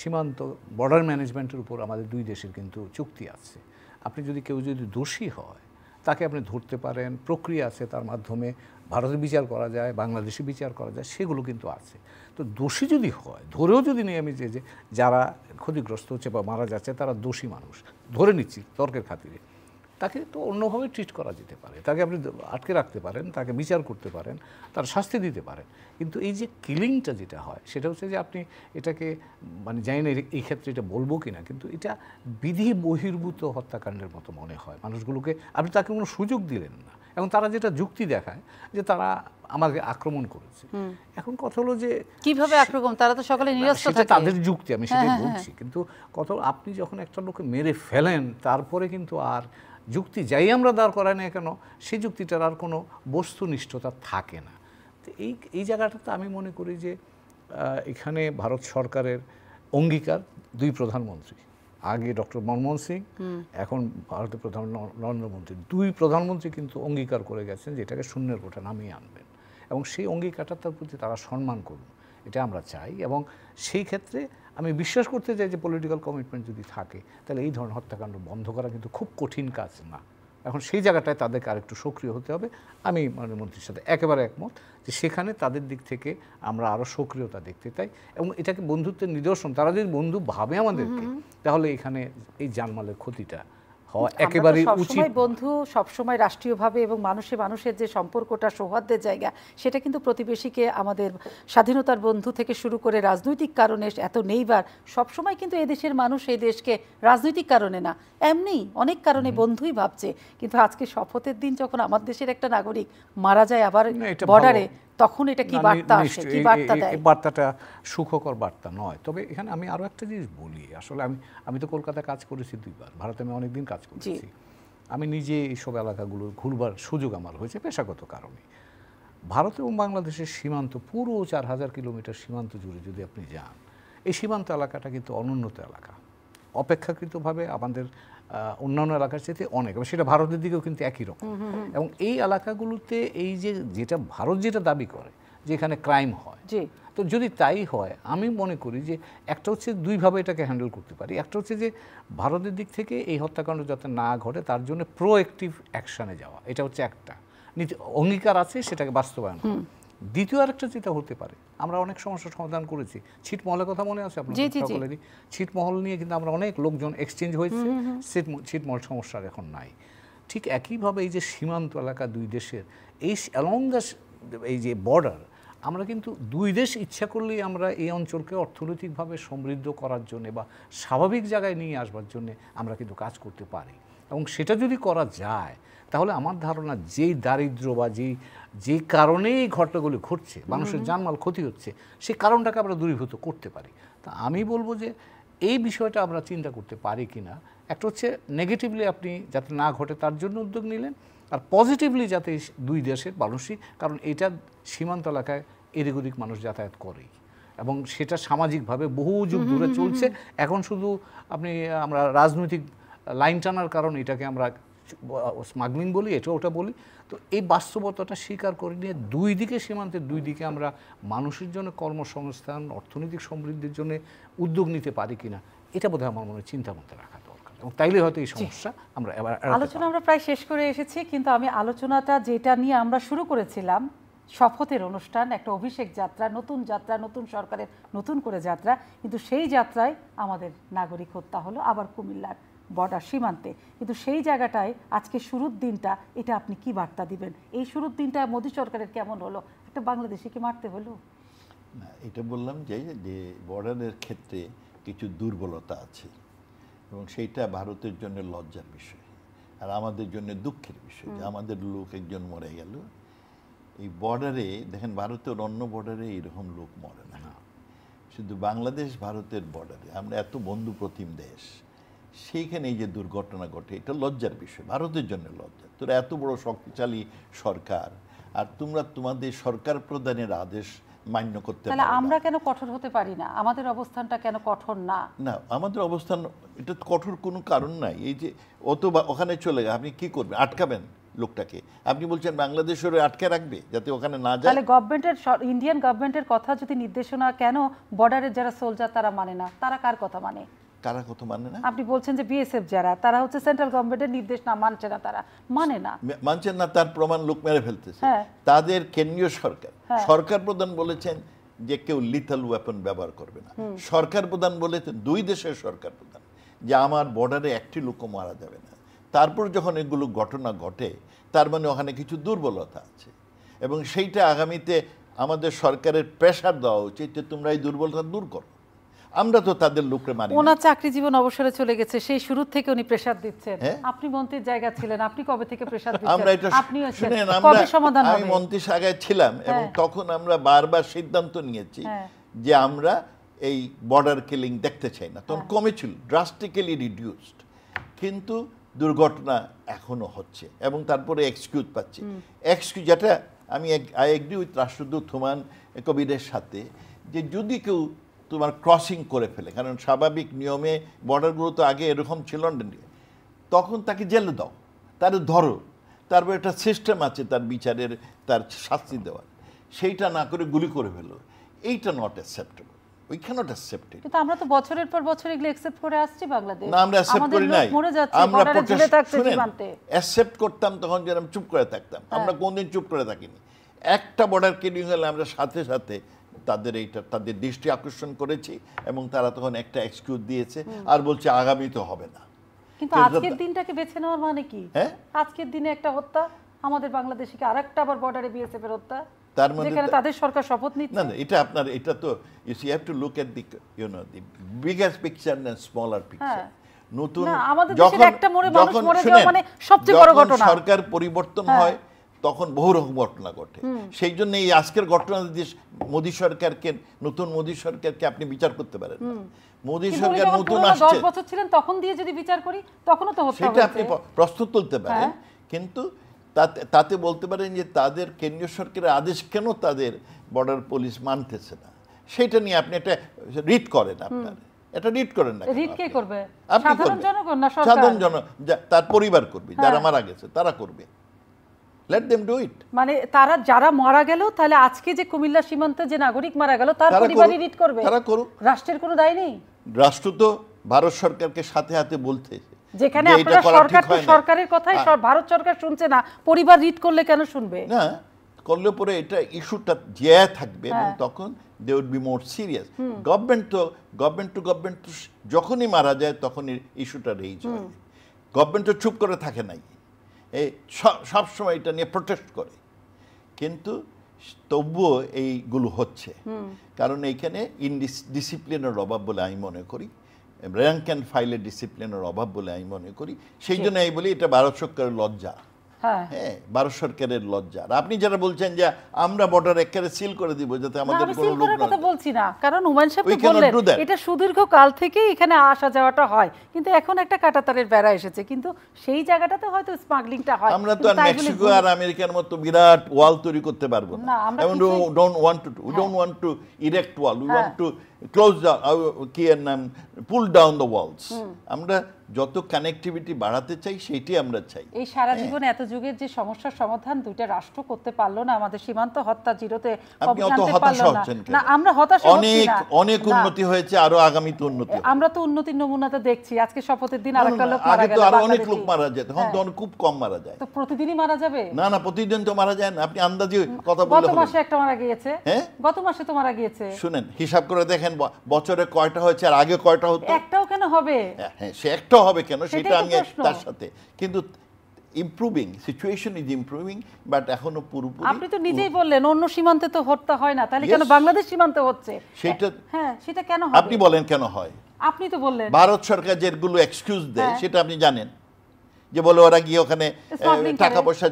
সীমান্ত বর্ডার ম্যানেজমেন্টের উপর আমাদের দুই দেশের কিন্তু চুক্তি আছে। আপনি কেউ যদি দোষী হয়, তাকে আপনি ধরতে পারেন, প্রক্রিয়া আছে, তার মাধ্যমে ভারতে বিচার করা যায়, বাংলাদেশে বিচার করা যায়, সেগুলো কিন্তু আছে। তো দোষী যদি হয়, ধরেও যদি নিই আমি যে যারা ক্ষতিগ্রস্ত হচ্ছে বা মারা যাচ্ছে তারা দোষী মানুষ ধরে নিচ্ছি তর্কের খাতিরে, তাকে তো অন্যভাবে ট্রিট করা যেতে পারে, তাকে আপনি আটকে রাখতে পারেন, তাকে বিচার করতে পারেন, তার শাস্তি দিতে পারেন। কিন্তু এই যে কিলিংটা যেটা হয় সেটা হচ্ছে যে আপনি এটাকে মানে জানি না এই ক্ষেত্রে এটা বলবো কি না, কিন্তু এটা বিধি বহির্ভূত হত্যাকাণ্ডের মতো মনে হয়। মানুষগুলোকে আপনি তাকে কোনো সুযোগ দিলেন না, এবং তারা যেটা যুক্তি দেখায় যে তারা আমাকে আক্রমণ করেছে। এখন কথা হলো যে কিভাবে আক্রমণ, তারা তো সকালে নিরস্ত্র থাকে, তাদের যুক্তি, আমি সেটাই বলছি। কিন্তু কথা আপনি যখন একটা লোককে মেরে ফেলেন তারপরে কিন্তু আর যুক্তি যাই আমরা দাঁড় করাই না কেন, সেই যুক্তিটার আর কোনো বস্তুনিষ্ঠতা থাকে না। তো এই জায়গাটাতে আমি মনে করি যে এখানে ভারত সরকারের অঙ্গীকার, দুই প্রধানমন্ত্রী, আগে ডক্টর মনমোহন সিং, এখন ভারতের প্রধান নরেন্দ্র মোদী, দুই প্রধানমন্ত্রী কিন্তু অঙ্গীকার করে গেছেন যে এটাকে শূন্যের কোঠা নামিয়ে আনবেন, এবং সেই অঙ্গীকারটার প্রতি তারা সম্মান করুন, এটা আমরা চাই। এবং সেই ক্ষেত্রে আমি বিশ্বাস করতে চাই যে পলিটিক্যাল কমিটমেন্ট যদি থাকে তাহলে এই ধরনের হত্যাকাণ্ড বন্ধ করা কিন্তু খুব কঠিন কাজ না। এখন সেই জায়গাটায় তাদেরকে আরেকটু সক্রিয় হতে হবে। আমি মাননীয় মন্ত্রীর সাথে একেবারে একমত যে সেখানে তাদের দিক থেকে আমরা আরও সক্রিয়তা দেখতে চাই, এবং এটাকে বন্ধুত্বের নিদর্শন, তারা যদি বন্ধু ভাবে আমাদেরকে, তাহলে এখানে এই জানমালের ক্ষতিটা হওয়া একেবারে উচিত। বন্ধু সবসময় রাষ্ট্রীয়ভাবে এবং মানুষের যে সম্পর্কটা সৌহার্দ্যের জায়গা, সেটা কিন্তু প্রতিবেশীকে আমাদের স্বাধীনতার বন্ধু থেকে শুরু করে রাজনৈতিক কারণে এত নেইবার সবসময় কিন্তু এদেশের মানুষ এই দেশকে রাজনৈতিক কারণে না, এমনি অনেক কারণে বন্ধুই ভাবছে। কিন্তু আজকে শপথের দিন যখন আমার দেশের একটা নাগরিক মারা যায় আবার বর্ডারে, তখন এটা কি বার্তা আসে, কি বার্তা দেয়? বার্তাটা সুখকর বার্তা নয়। তবে এখানে আমি আরও একটা জিনিস বলি, আসলে আমি তো কলকাতায় কাজ করেছি 2 বার, ভারতে আমি অনেকদিন কাজ করেছি, আমি নিজে এইসব এলাকাগুলো ঘুরবার সুযোগ আমার হয়েছে পেশাগত কারণে। ভারত এবং বাংলাদেশের সীমান্ত, পুরো 4000 কিলোমিটার সীমান্ত জুড়ে যদি আপনি যান, এই সীমান্ত এলাকাটা কিন্তু অনুন্নত এলাকা, অপেক্ষাকৃতভাবে আমাদের অন্যান্য এলাকার চেয়ে অনেক, এবং সেটা ভারতের দিকেও কিন্তু একই রকম। এবং এই এলাকাগুলোতে এই যেটা ভারত যেটা দাবি করে যে এখানে ক্রাইম হয়, তো যদি তাই হয়, আমি মনে করি যে একটা হচ্ছে দুইভাবে এটাকে হ্যান্ডেল করতে পারি। একটা হচ্ছে যে ভারতের দিক থেকে এই হত্যাকাণ্ড যাতে না ঘটে তার জন্য প্রোঅ্যাক্টিভ অ্যাকশানে যাওয়া, এটা হচ্ছে একটা অঙ্গীকার আছে, সেটাকে বাস্তবায়ন করা। দ্বিতীয় আরেকটা যেটা হতে পারে, আমরা অনেক সমস্যার সমাধান করেছি, ছিটমহলের কথা মনে আছে আপনাদের সকলেরই, ছিটমহল নিয়ে কিন্তু আমরা অনেক লোকজন এক্সচেঞ্জ হয়েছে, ছিটমহল সমস্যার এখন নাই। ঠিক একইভাবে এই যে সীমান্ত এলাকা দুই দেশের, এই অ্যালং দ্য এই যে বর্ডার, আমরা কিন্তু দুই দেশ ইচ্ছা করলেই আমরা এই অঞ্চলকে অর্থনৈতিকভাবে সমৃদ্ধ করার জন্যে বা স্বাভাবিক জায়গায় নিয়ে আসবার জন্যে আমরা কিন্তু কাজ করতে পারি। এবং সেটা যদি করা যায় তাহলে আমার ধারণা যেই দারিদ্র্য বা যে কারণে এই ঘটনাগুলি ঘটছে, মানুষের জানমাল ক্ষতি হচ্ছে, সেই কারণটাকে আমরা দূরীভূত করতে পারি। তা আমি বলবো যে এই বিষয়টা আমরা চিন্তা করতে পারি কি না। একটা হচ্ছে নেগেটিভলি আপনি যাতে না ঘটে তার জন্য উদ্যোগ নিলেন, আর পজিটিভলি যাতে দুই দেশের মানুষই, কারণ এটা সীমান্ত এলাকায় এদিক ওদিক মানুষ যাতায়াত করেই, এবং সেটা সামাজিকভাবে বহু যুগ ধরে চলছে। এখন শুধু আমরা রাজনৈতিক লাইন টানার কারণে এটাকে আমরা স্মাগলিং বলি, এটা ওটা বলি। তো এই বাস্তবতাটা স্বীকার করে নিয়ে দুই দিকে, সীমান্তের দুই দিকে আমরা মানুষের জন্য কর্মসংস্থান, অর্থনৈতিক সমৃদ্ধির জন্য উদ্যোগ নিতে পারি কিনা, এটা বোধহয় আমার মনে চিন্তার মধ্যে রাখা দরকার, এবং তাইলে হয়তো এই সমস্যা আমরা আলোচনা আমরা প্রায় শেষ করে এসেছি। কিন্তু আমি আলোচনাটা যেটা নিয়ে আমরা শুরু করেছিলাম, শপথের অনুষ্ঠান, একটা অভিষেক যাত্রা, নতুন সরকারের নতুন করে যাত্রা, কিন্তু সেই যাত্রায় আমাদের নাগরিক হত্যা হলো আবার কুমিল্লার বর্ডার সীমান্তে। কিন্তু সেই জায়গাটায় আজকে শুরুর দিনটা, এটা আপনি কি বার্তা দিবেন? এই শুরুর দিনটা মোদী সরকারের কেমন হলো? একটা বাংলাদেশিকে মারতে হলো না, এটা বললাম যে বর্ডারের ক্ষেত্রে কিছু দুর্বলতা আছে, এবং সেইটা ভারতের জন্য লজ্জার বিষয় আর আমাদের জন্য দুঃখের বিষয় যে আমাদের লোক একজন মরে গেল। এই বর্ডারে দেখেন, ভারতের অন্য বর্ডারে এরকম লোক মরে না, শুধু বাংলাদেশ ভারতের বর্ডারে আমরা এত বন্ধু প্রতিম দেশ, সেইখানে এই যে দুর্ঘটনা ঘটে, এটা লজ্জার বিষয়, ভারতের জন্য লজ্জা। তোরা এত বড় শক্তিশালী সরকার, আর তোমরা তোমাদের সরকার প্রধানের আদেশ মান্য করতে পারো না। আমরা কেন কঠোর হতে পারি না? আমাদের অবস্থানটা কেন কঠোর না? না, আমাদের অবস্থান এটা কঠোর কোনো কারণ নাই। এই যে ওখানে চলে আপনি কি করবেন? আটকাবেন লোকটাকে? আপনি বলছেন বাংলাদেশের আটকে রাখবে যাতে ওখানে না যায়? তাহলে ইন্ডিয়ান গভর্নমেন্টের কথা যদি নির্দেশনা, কেন বর্ডারের যারা সোলজার তারা মানে না? তারা কার কথা মানে? কারা কত মানে না? আপনি বলছেন যে বিএসএফ যারা, তারা হচ্ছে সেন্ট্রাল গভর্নমেন্টের নির্দেশ না মানছে না, তারা মানে না। মানছেন না, তার প্রমাণ লোক মেরে ফেলতেছে। হ্যাঁ। তাদের কেন্দ্রীয় সরকার প্রধান বলেছেন যে কেউ লিথাল ওয়েপন ব্যবহার করবে না। সরকার প্রধান বলেছেন, দুই দেশের সরকার প্রধান, যে আমার বর্ডারে একটি লোকও মারা যাবে না। তারপর যখন এগুলো ঘটনা ঘটে, তার মানে ওখানে কিছু দুর্বলতা আছে, এবং সেইটা আগামীতে আমাদের সরকারের প্রেসার দেওয়া উচিত যে তোমরা এই দুর্বলতা দূর করো। আমরা তো তাদের লোকরে মারি না। ওনার চাকরি জীবন অবসরে চলে গেছে, সেই শুরু থেকে উনি প্রেসার দিচ্ছেন। হ্যাঁ? আপনি মন্ত্রীর জায়গা ছিলেন, আপনি কবে থেকে প্রেসার আমরা দিচ্ছেন? এটা আপনিও শুনেন, কবে সমাধান আমি হবে? মন্ত্রী শাখায় ছিলাম, এবং তখন আমরা বারবার সিদ্ধান্ত নিয়েছি যে আমরা এই বর্ডার কিলিং দেখতে চাই না। তখন কমেছিল, ড্রাস্টিক্যালি রিডিউসড, কিন্তু দুর্ঘটনা এখনো হচ্ছে, এবং তারপরে এক্সকিউজ পাচ্ছি। এক্সকিউজ, যেটা আমি আই এগ্রি উইথ রাষ্ট্রদূত হুমায়ুন কবিরের সাথে, যে যদি কেউ তোমার ক্রসিং করে ফেলে, কারণ স্বাভাবিক নিয়মে বর্ডারগুলো তো আগে এরকম ছিল না, তখন তাকে জেলে দাও, তার ধরো, তারপর একটা সিস্টেম আছে তার বিচারের, তার শাস্তি দেওয়ার। সেইটা না করে গুলি করে ফেলো, এইটা not acceptable. We can't accept it. কিন্তু আমরা তো বছরের পর বছর এগুলো অ্যাকসেপ্ট করে আসছি বাংলাদেশ। না, আমরা অ্যাকসেপ্ট করি নাই। আমরা অ্যাকসেপ্ট করতাম তখন, যেরকম চুপ করে থাকতাম। আমরা কোনদিন চুপ করে থাকিনি। একটা বর্ডার কিলিং হলে আমরা সাথে সাথে তাদের দৃষ্টি আকর্ষণ করেছি, এবং তারা তখন একটা এক্সকিউজ দিয়েছে, আর বলছে আগামী তো হবে না। কিন্তু আজকের দিনটাকে বেছে নেওয়ার মানে কি? আজকের দিনে একটা হত্যা, আমাদের বাংলাদেশে কি আরেকটা আবার বর্ডারে বিএসএফ এর হত্যা, তার মানে যেখানে তাদের সরকার শপথ নিচ্ছে। না, এটা আপনার, এটা তো you have to look at the the bigger picture and smaller picture. নতুন সরকার পরিবর্তন হয়, তখন বহু রকম ঘটনা ঘটে। সেই জন্য এই আজকের ঘটনা, মোদী সরকারকে, নতুন মোদী সরকারকে আপনি বিচার করতে পারেন না। মোদী সরকার নতুন আসছে, 10 বছর ছিলেন, তখন দিয়ে যদি বিচার করি তখনও তো হত্যা সেটা আপনি প্রশ্ন তুলতে পারেন, কিন্তু তাতে বলতে পারেন যে তাদের কেন্দ্রীয় সরকারের আদেশ কেন তাদের বর্ডার পুলিশ মানতেছে না, সেটা নিয়ে আপনি একটা রিট করেন। আপনার এটা রিট করেন না, রিট কে করবে? আপনি সাধারণ জনগণ না সরকার? সাধারণ জন, তার পরিবার করবে, যারা মারা গেছে তারা করবে। Let them do it. মানে তারা যারা মারা গেল, তাহলে আজকে যে কুমিল্লা সীমান্তে যে নাগরিক মারা গেল তার পরিবারই রিট করবে? তারা করুক। রাষ্ট্রের কোনো দায় নেই? রাষ্ট্র তো ভারত সরকারকে সাথে হাতে বলতে, যেখানে আপনারা সরকার তো সরকারের কথাই ভারত সরকার শুনছে না, পরিবার রিট করলে কেন শুনবে? না, করলে পরে এটা ইস্যুটা যে থাকবে, এবং তখন they would be more serious. Government to government যখনই মারা যায় তখনই ইস্যুটা রেইজ হয়। গভর্নমেন্ট তো চুপ করে থাকে নাই, এই সবসময় এটা নিয়ে প্রোটেস্ট করে, কিন্তু তবুও এইগুলো হচ্ছে। কারণ এইখানে ডিসিপ্লিনের অভাব বলে আমি মনে করি, র্যাঙ্ক অ্যান্ড ফাইলের ডিসিপ্লিনের অভাব বলে আমি মনে করি। সেই জন্য এই বলি এটা ভারত সরকারের লজ্জা। হ্যাঁ, ভারত সরকারের লজ্জা। আপনি যারা বলছেন যে আমরা বর্ডার একেবারে সিল করে দিব যাতে আমাদের কোনো লোক না, কথা বলছি না, কারণ হুমায়ুন সাহেব তো বললেন এটা সুদীর্ঘ কাল থেকে এখানে আসা যাওয়াটা হয়, কিন্তু এখন একটা কাঁটাতারের বেড়া এসেছে, কিন্তু সেই জায়গাটাতে হয়তো স্মাগলিংটা হয়। আমরা তো আর মেক্সিকো আর আমেরিকার মতো বিরাট ওয়াল তৈরি করতে পারবো না। We don't want to erect wall, we want to close কি এর নাম, পুল ডাউন দ্য ওয়ালস। আমরা যত কানেক্টিভিটি বাড়াতে চাই সেইটাই আমরা চাই। এই সারা জীবন এত যুগের যে সমস্যার সমাধান দুইটা রাষ্ট্র করতে পারলো না, আমাদের সীমান্ত হত্যা জিরোতে না, আমরা হতাশা হচ্ছি না। অনেক উন্নতি হয়েছে, আরো আগামীতে উন্নতি হবে। আমরা তো উন্নতির নমুনাটা দেখছি। আজকে শপথের দিন আরেকটা লোক মারা গেল, আরো অনেক লোক মারা যায়, তখন তো খুব কম মারা যায়। তো প্রতিদিনই মারা যাবে? না না, প্রতিদিন তো মারা যায় না। আপনি আন্দাজে কথা বললে, গত মাসে একটা মারা গিয়েছে। হ্যাঁ, গত মাসে তো মারা গিয়েছে। শুনেন, হিসাব করে দেখেন বছরে কয়টা হয়েছে আর আগে কয়টা হতো। একটাও কেন হবে? হ্যাঁ, সে একটাও হবে কেন সেটা আমি তার সাথে, কিন্তু improving, situation is improving, but এখনো পুরোপুরি। আপনি তো নিজেই বললেন অন্য সীমান্তে তো হত্যা হয় না, তাহলে কেন বাংলাদেশ সীমান্তে হচ্ছে? সেটা, হ্যাঁ, সেটা কেন হবে? আপনি বলেন কেন হয়? আপনি তো বললেন ভারত সরকার যেগুলো এক্সকিউজ দেয় সেটা আপনি জানেন, যে বলে ওরা গিয়ে ওখানে টাকা পয়সা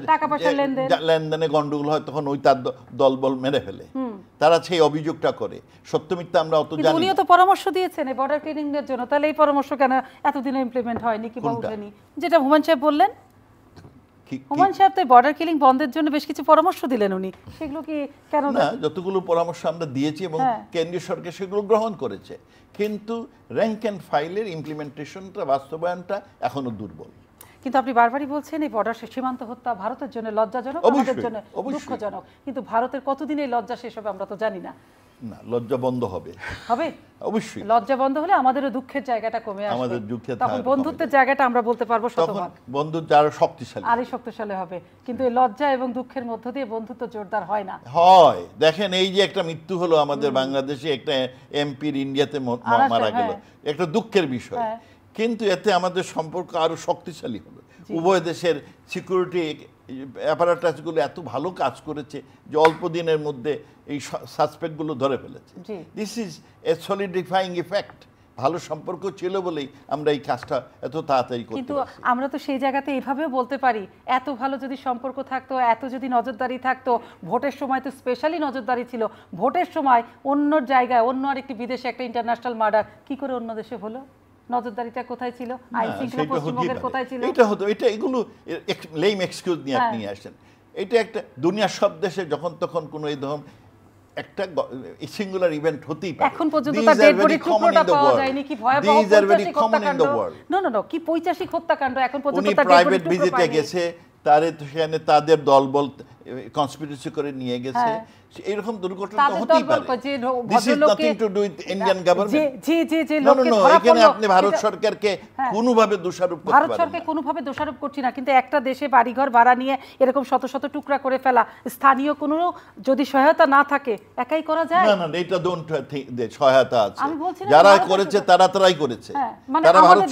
লেনদেনে গন্ডগোল হয়, তখন ওই তার দলবল মেরে ফেলে, তারা সেই অভিযোগটা করে। সত্য মিথ্যা আমরা অত জানি না। উনিও তো পরামর্শ দিয়েছেন এই বর্ডার ক্লিনিং এর জন্য, তাহলে এই পরামর্শ কেন এতদিনে ইমপ্লিমেন্ট হয়নি কিংবা উঠেনি? যেটা হুমায়ুন সাহেব বললেন, হুমায়ুন সাহেব তো বর্ডার কিলিং বন্ধের জন্য বেশ কিছু পরামর্শ দিলেন, উনি সেগুলো কি কেন না? যতগুলো পরামর্শ আমরা দিয়েছি এবং কেন্দ্রীয় সরকার সেগুলো গ্রহণ করেছে, কিন্তু র্যাঙ্ক অ্যান্ড ফাইলের ইমপ্লিমেন্টেশনটা, বাস্তবায়নটা এখনো দুর্বল। কিন্তু আপনি বারবারই বলছেন এই বর্ডার সীমান্ত হত্যা ভারতের জন্য লজ্জাজনক, আমাদের জন্য দুঃখজনক, কিন্তু ভারতের কতদিন এই লজ্জা শেষ হবে আমরা তো জানি না। না, লজ্জা বন্ধ হবে হবে অবশ্যই। লজ্জা বন্ধ হলে আমাদেরও দুঃখের জায়গাটা কমে আসবে, আমাদের দুঃখের তখন ধারা বন্ধুত্বের কমে জায়গাটা আমরা বলতে পারবো তখন শতভাগ বন্ধুত্ব আরো শক্তিশালী আরই শক্তিশালী হবে। কিন্তু এই লজ্জা এবং দুঃখের মধ্য দিয়ে বন্ধুত্ব জোরদার হয় না। হয়। দেখেন এই যে একটা মৃত্যু হলো আমাদের বাংলাদেশে, একটা এমপির ইন্ডিয়াতে মারা গেল, একটা দুঃখের বিষয়, কিন্তু এতে আমাদের সম্পর্ক আরো শক্তিশালী হলো। উভয় দেশের সিকিউরিটি অ্যাপারেটাসগুলো এত ভালো কাজ করেছে যে অল্প দিনের মধ্যে এই সাসপেক্টগুলো ধরে ফেলেছে। This is a solidifying effect. ভালো সম্পর্ক ছিল বলেই আমরা এই কাজটা এত তাড়াতাড়ি করতে কিন্তু পারছি। আমরা তো সেই জায়গাতে এভাবেও বলতে পারি, এত ভালো যদি সম্পর্ক থাকতো, এত যদি নজরদারি থাকতো, ভোটের সময় তো স্পেশালি নজরদারি ছিল, ভোটের সময় অন্য জায়গায় অন্য আরেকটি বিদেশে একটা ইন্টারন্যাশনাল মার্ডার কি করে অন্য দেশে হলো? নজরদারিটা কোথায় ছিল? আইন শৃঙ্খলা পশ্চিমবঙ্গের কোথায় ছিল? এটা হতো, এটা এগুলো লেম এক্সকিউজ নিয়ে আপনি আসেন। এটা একটা দুনিয়ার সব দেশে যখন তখন কোনো এই ধরনের একটা সিঙ্গুলার ইভেন্ট হতেই পারে। এখন পর্যন্ত তার ডেড বডি টুকরোটা পাওয়া যায়নি, কি ভয়াবহ পৈশাচিক হত্যাকাণ্ড। না কি পৈশাচিক হত্যাকাণ্ড এখন পর্যন্ত উনি তার প্রাইভেট ভিজিটে গেছে, তারে সেখানে তাদের দলবল কনস্পিরেসি করে নিয়ে গেছে, এরকম দুর্ঘটনা তো হতেই পারে। This is nothing to do with Indian government. যে লোককে ধরা এখানে পড়লো, আপনি ভারত সরকারকে কোনোভাবে দোষারোপ করতে পারেন না। ভারত সরকার কোনোভাবে দোষারোপ করছি না, কিন্তু একটা দেশে বাড়িঘর ভাড়া নিয়ে এরকম শত শত টুকরা করে ফেলা, স্থানীয় কোনো যদি সহায়তা না থাকে একাই করা যায়? না, এটা ডোন্ট থিংক যে সহায়তা আছে। আমি বলছি না যারা করেছে তারাই করেছে। মানে তারা ভারত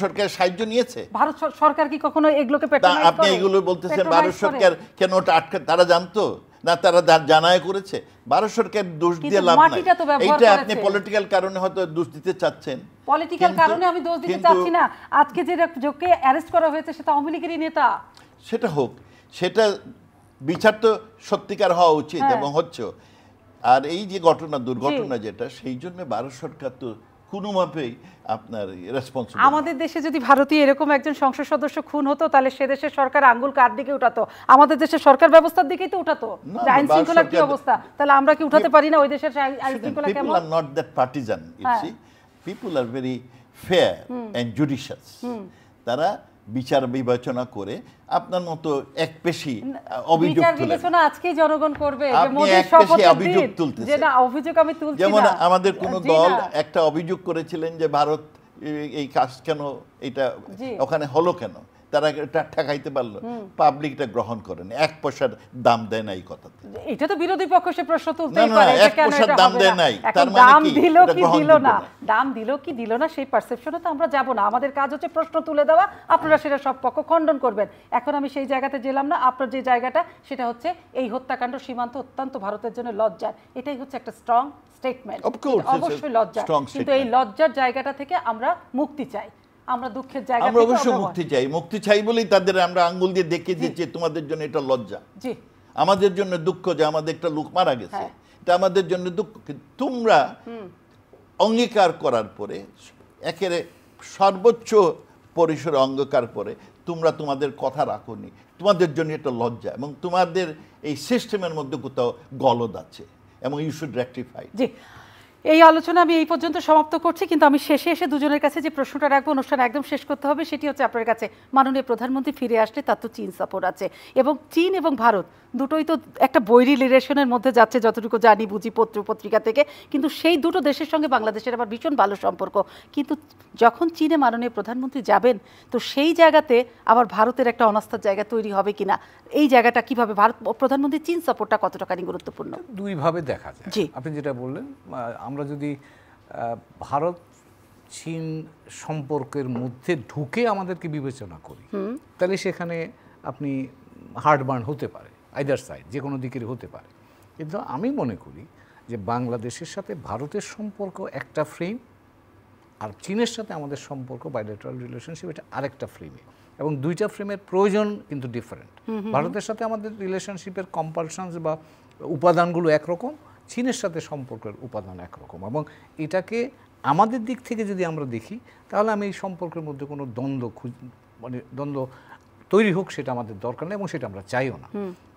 সরকার সাহায্য নিয়েছে। ভারত সরকার কি কখনো এগুলোকে পেট্রোনাইজ করে? আপনি এগুলো বলতেছেন ভারত সরকার কেন ওটা আটকে, তারা জানতো না? তারা জানায় করেছে। ভারত সরকার দোষ দিয়ে লাভ নাই। এইটা আপনি পলিটিক্যাল কারণে হয়তো দোষ দিতে চাচ্ছেন। পলিটিক্যাল কারণে আমি দোষ দিতে চাচ্ছি না। আজকে যাকে অ্যারেস্ট করা হয়েছে সেটা আওয়ামী লীগেরই নেতা। সেটা হোক, সেটা বিচার তো সত্যিকার হওয়া উচিত এবং হচ্ছে। আর এই যে দুর্ঘটনা যেটা, সেই জন্য ভারত সরকার তো কোনোভাবেই আপনার রেসপন্সিবল। আমাদের দেশে যদি ভারতীয় এরকম একজন সংসদ সদস্য খুন হতো, তাহলে সে দেশের সরকার আঙ্গুল কার দিকে উঠাতো? আমাদের দেশের সরকার ব্যবস্থার দিকেই তো উঠাতো। আইন শৃঙ্খলার কি অবস্থা, তাহলে আমরা কি উঠাতে পারি না ওই দেশের আইন শৃঙ্খলা কেমন? People are not that partisan, you see. People are very fair and judicious. তারা বিচার বিবেচনা করে আপনার মতো একপেশি অভিযোগ বিচার তুলে। বিবেচনা আজকেই জনগণ করবে যে আপনি মোদির একপেশি শপথের অভিযোগ দিন, তুলতেছেন। যে না অভিযোগ আমি তুলছি না। যেমন আমাদের কোন দল একটা অভিযোগ করেছিলেন যে ভারত এই কাজ কেন, এটা ওখানে হলো কেন, তারা এটা ঠেকাইতে পারলো, পাবলিকটা গ্রহণ করেন, 1 পয়সার দাম দেয় না এই কথাতে। এটা তো বিরোধী পক্ষ সে প্রশ্ন তুলতেই পারে, না, 1 পয়সার দাম দেয় নাই, তার মানে দাম কি দিল এটা কি গ্রহণ দিল করবে না, না। দাম দিল কি দিল না সেই পারসেপশনে তো আমরা যাব না। আমাদের কাজ হচ্ছে প্রশ্ন তুলে দেওয়া, আপনারা সেটা সব পক্ষ খণ্ডন করবেন। এখন আমি সেই জায়গাতে গেলাম না। আপনার যে জায়গাটা সেটা হচ্ছে এই হত্যাকাণ্ড সীমান্ত অত্যন্ত ভারতের জন্য লজ্জার। এটাই হচ্ছে একটা স্ট্রং স্টেটমেন্ট, অবশ্যই লজ্জা। কিন্তু এই লজ্জার জায়গাটা থেকে আমরা মুক্তি চাই, আমরা দুঃখের জায়গা থেকে আমরা অবশ্যই মুক্তি চাই বলেই তাদের আমরা আঙ্গুল দিয়ে দেখিয়ে দিচ্ছি তোমাদের জন্য এটা লজ্জা, জি আমাদের জন্য দুঃখ যে আমাদের একটা লোক মারা গেছে, এটা আমাদের জন্য দুঃখ। কিন্তু তোমরা অঙ্গীকার করার পরে, একেবারে সর্বোচ্চ পরিসরে অঙ্গীকার করে তোমরা তোমাদের কথা রাখোনি, তোমাদের জন্য এটা লজ্জা এবং তোমাদের এই সিস্টেমের মধ্যে কোথাও গলদ আছে এবং ইউ শুড রেকটিফাই। জি, এই আলোচনা আমি এই পর্যন্ত সমাপ্ত করছি, কিন্তু আমি শেষে এসে দুজনের কাছে যে প্রশ্নটা রাখবো, অনুষ্ঠান একদম শেষ করতে হবে, সেটি হচ্ছে আপনার কাছে, মাননীয় প্রধানমন্ত্রী ফিরে আসলে তার তো চীন সাপোর্ট আছে এবং চীন এবং ভারত দুটোই তো একটা বৈরী রিলেশনের মধ্যে যাচ্ছে যতটুকু জানি বুঝি পত্রিকা থেকে, কিন্তু সেই দুটো দেশের সঙ্গে বাংলাদেশের আবার ভীষণ ভালো সম্পর্ক। কিন্তু যখন চীনে মাননীয় প্রধানমন্ত্রী যাবেন, তো সেই জায়গাতে আবার ভারতের একটা অনাস্থার জায়গা তৈরি হবে কিনা, এই জায়গাটা কিভাবে ভারত প্রধানমন্ত্রী চীন সাপোর্টটা কতটাখানি গুরুত্বপূর্ণ? দুইভাবে দেখা যায়। আপনি যেটা বললেন, আমরা যদি ভারত চীন সম্পর্কের মধ্যে ঢুকে আমাদেরকে বিবেচনা করি, তাহলে সেখানে আপনি হার্ডবার্ন হতে পারে, আইদার সাইড, যে কোনো দিকের হতে পারে। কিন্তু আমি মনে করি যে বাংলাদেশের সাথে ভারতের সম্পর্ক একটা ফ্রেম, আর চীনের সাথে আমাদের সম্পর্ক বাইলেটারাল রিলেশনশিপ এটা আরেকটা ফ্রেমে, এবং দুইটা ফ্রেমের প্রয়োজন কিন্তু ডিফারেন্ট। ভারতের সাথে আমাদের রিলেশনশিপের কম্পালশনস বা উপাদানগুলো একরকম, চীনের সাথে সম্পর্কের উপাদান একরকম, এবং এটাকে আমাদের দিক থেকে যদি আমরা দেখি, তাহলে আমি এই সম্পর্কের মধ্যে কোনো দ্বন্দ্ব তৈরি হোক সেটা আমাদের দরকার নেই এবং সেটা আমরা চাইও না।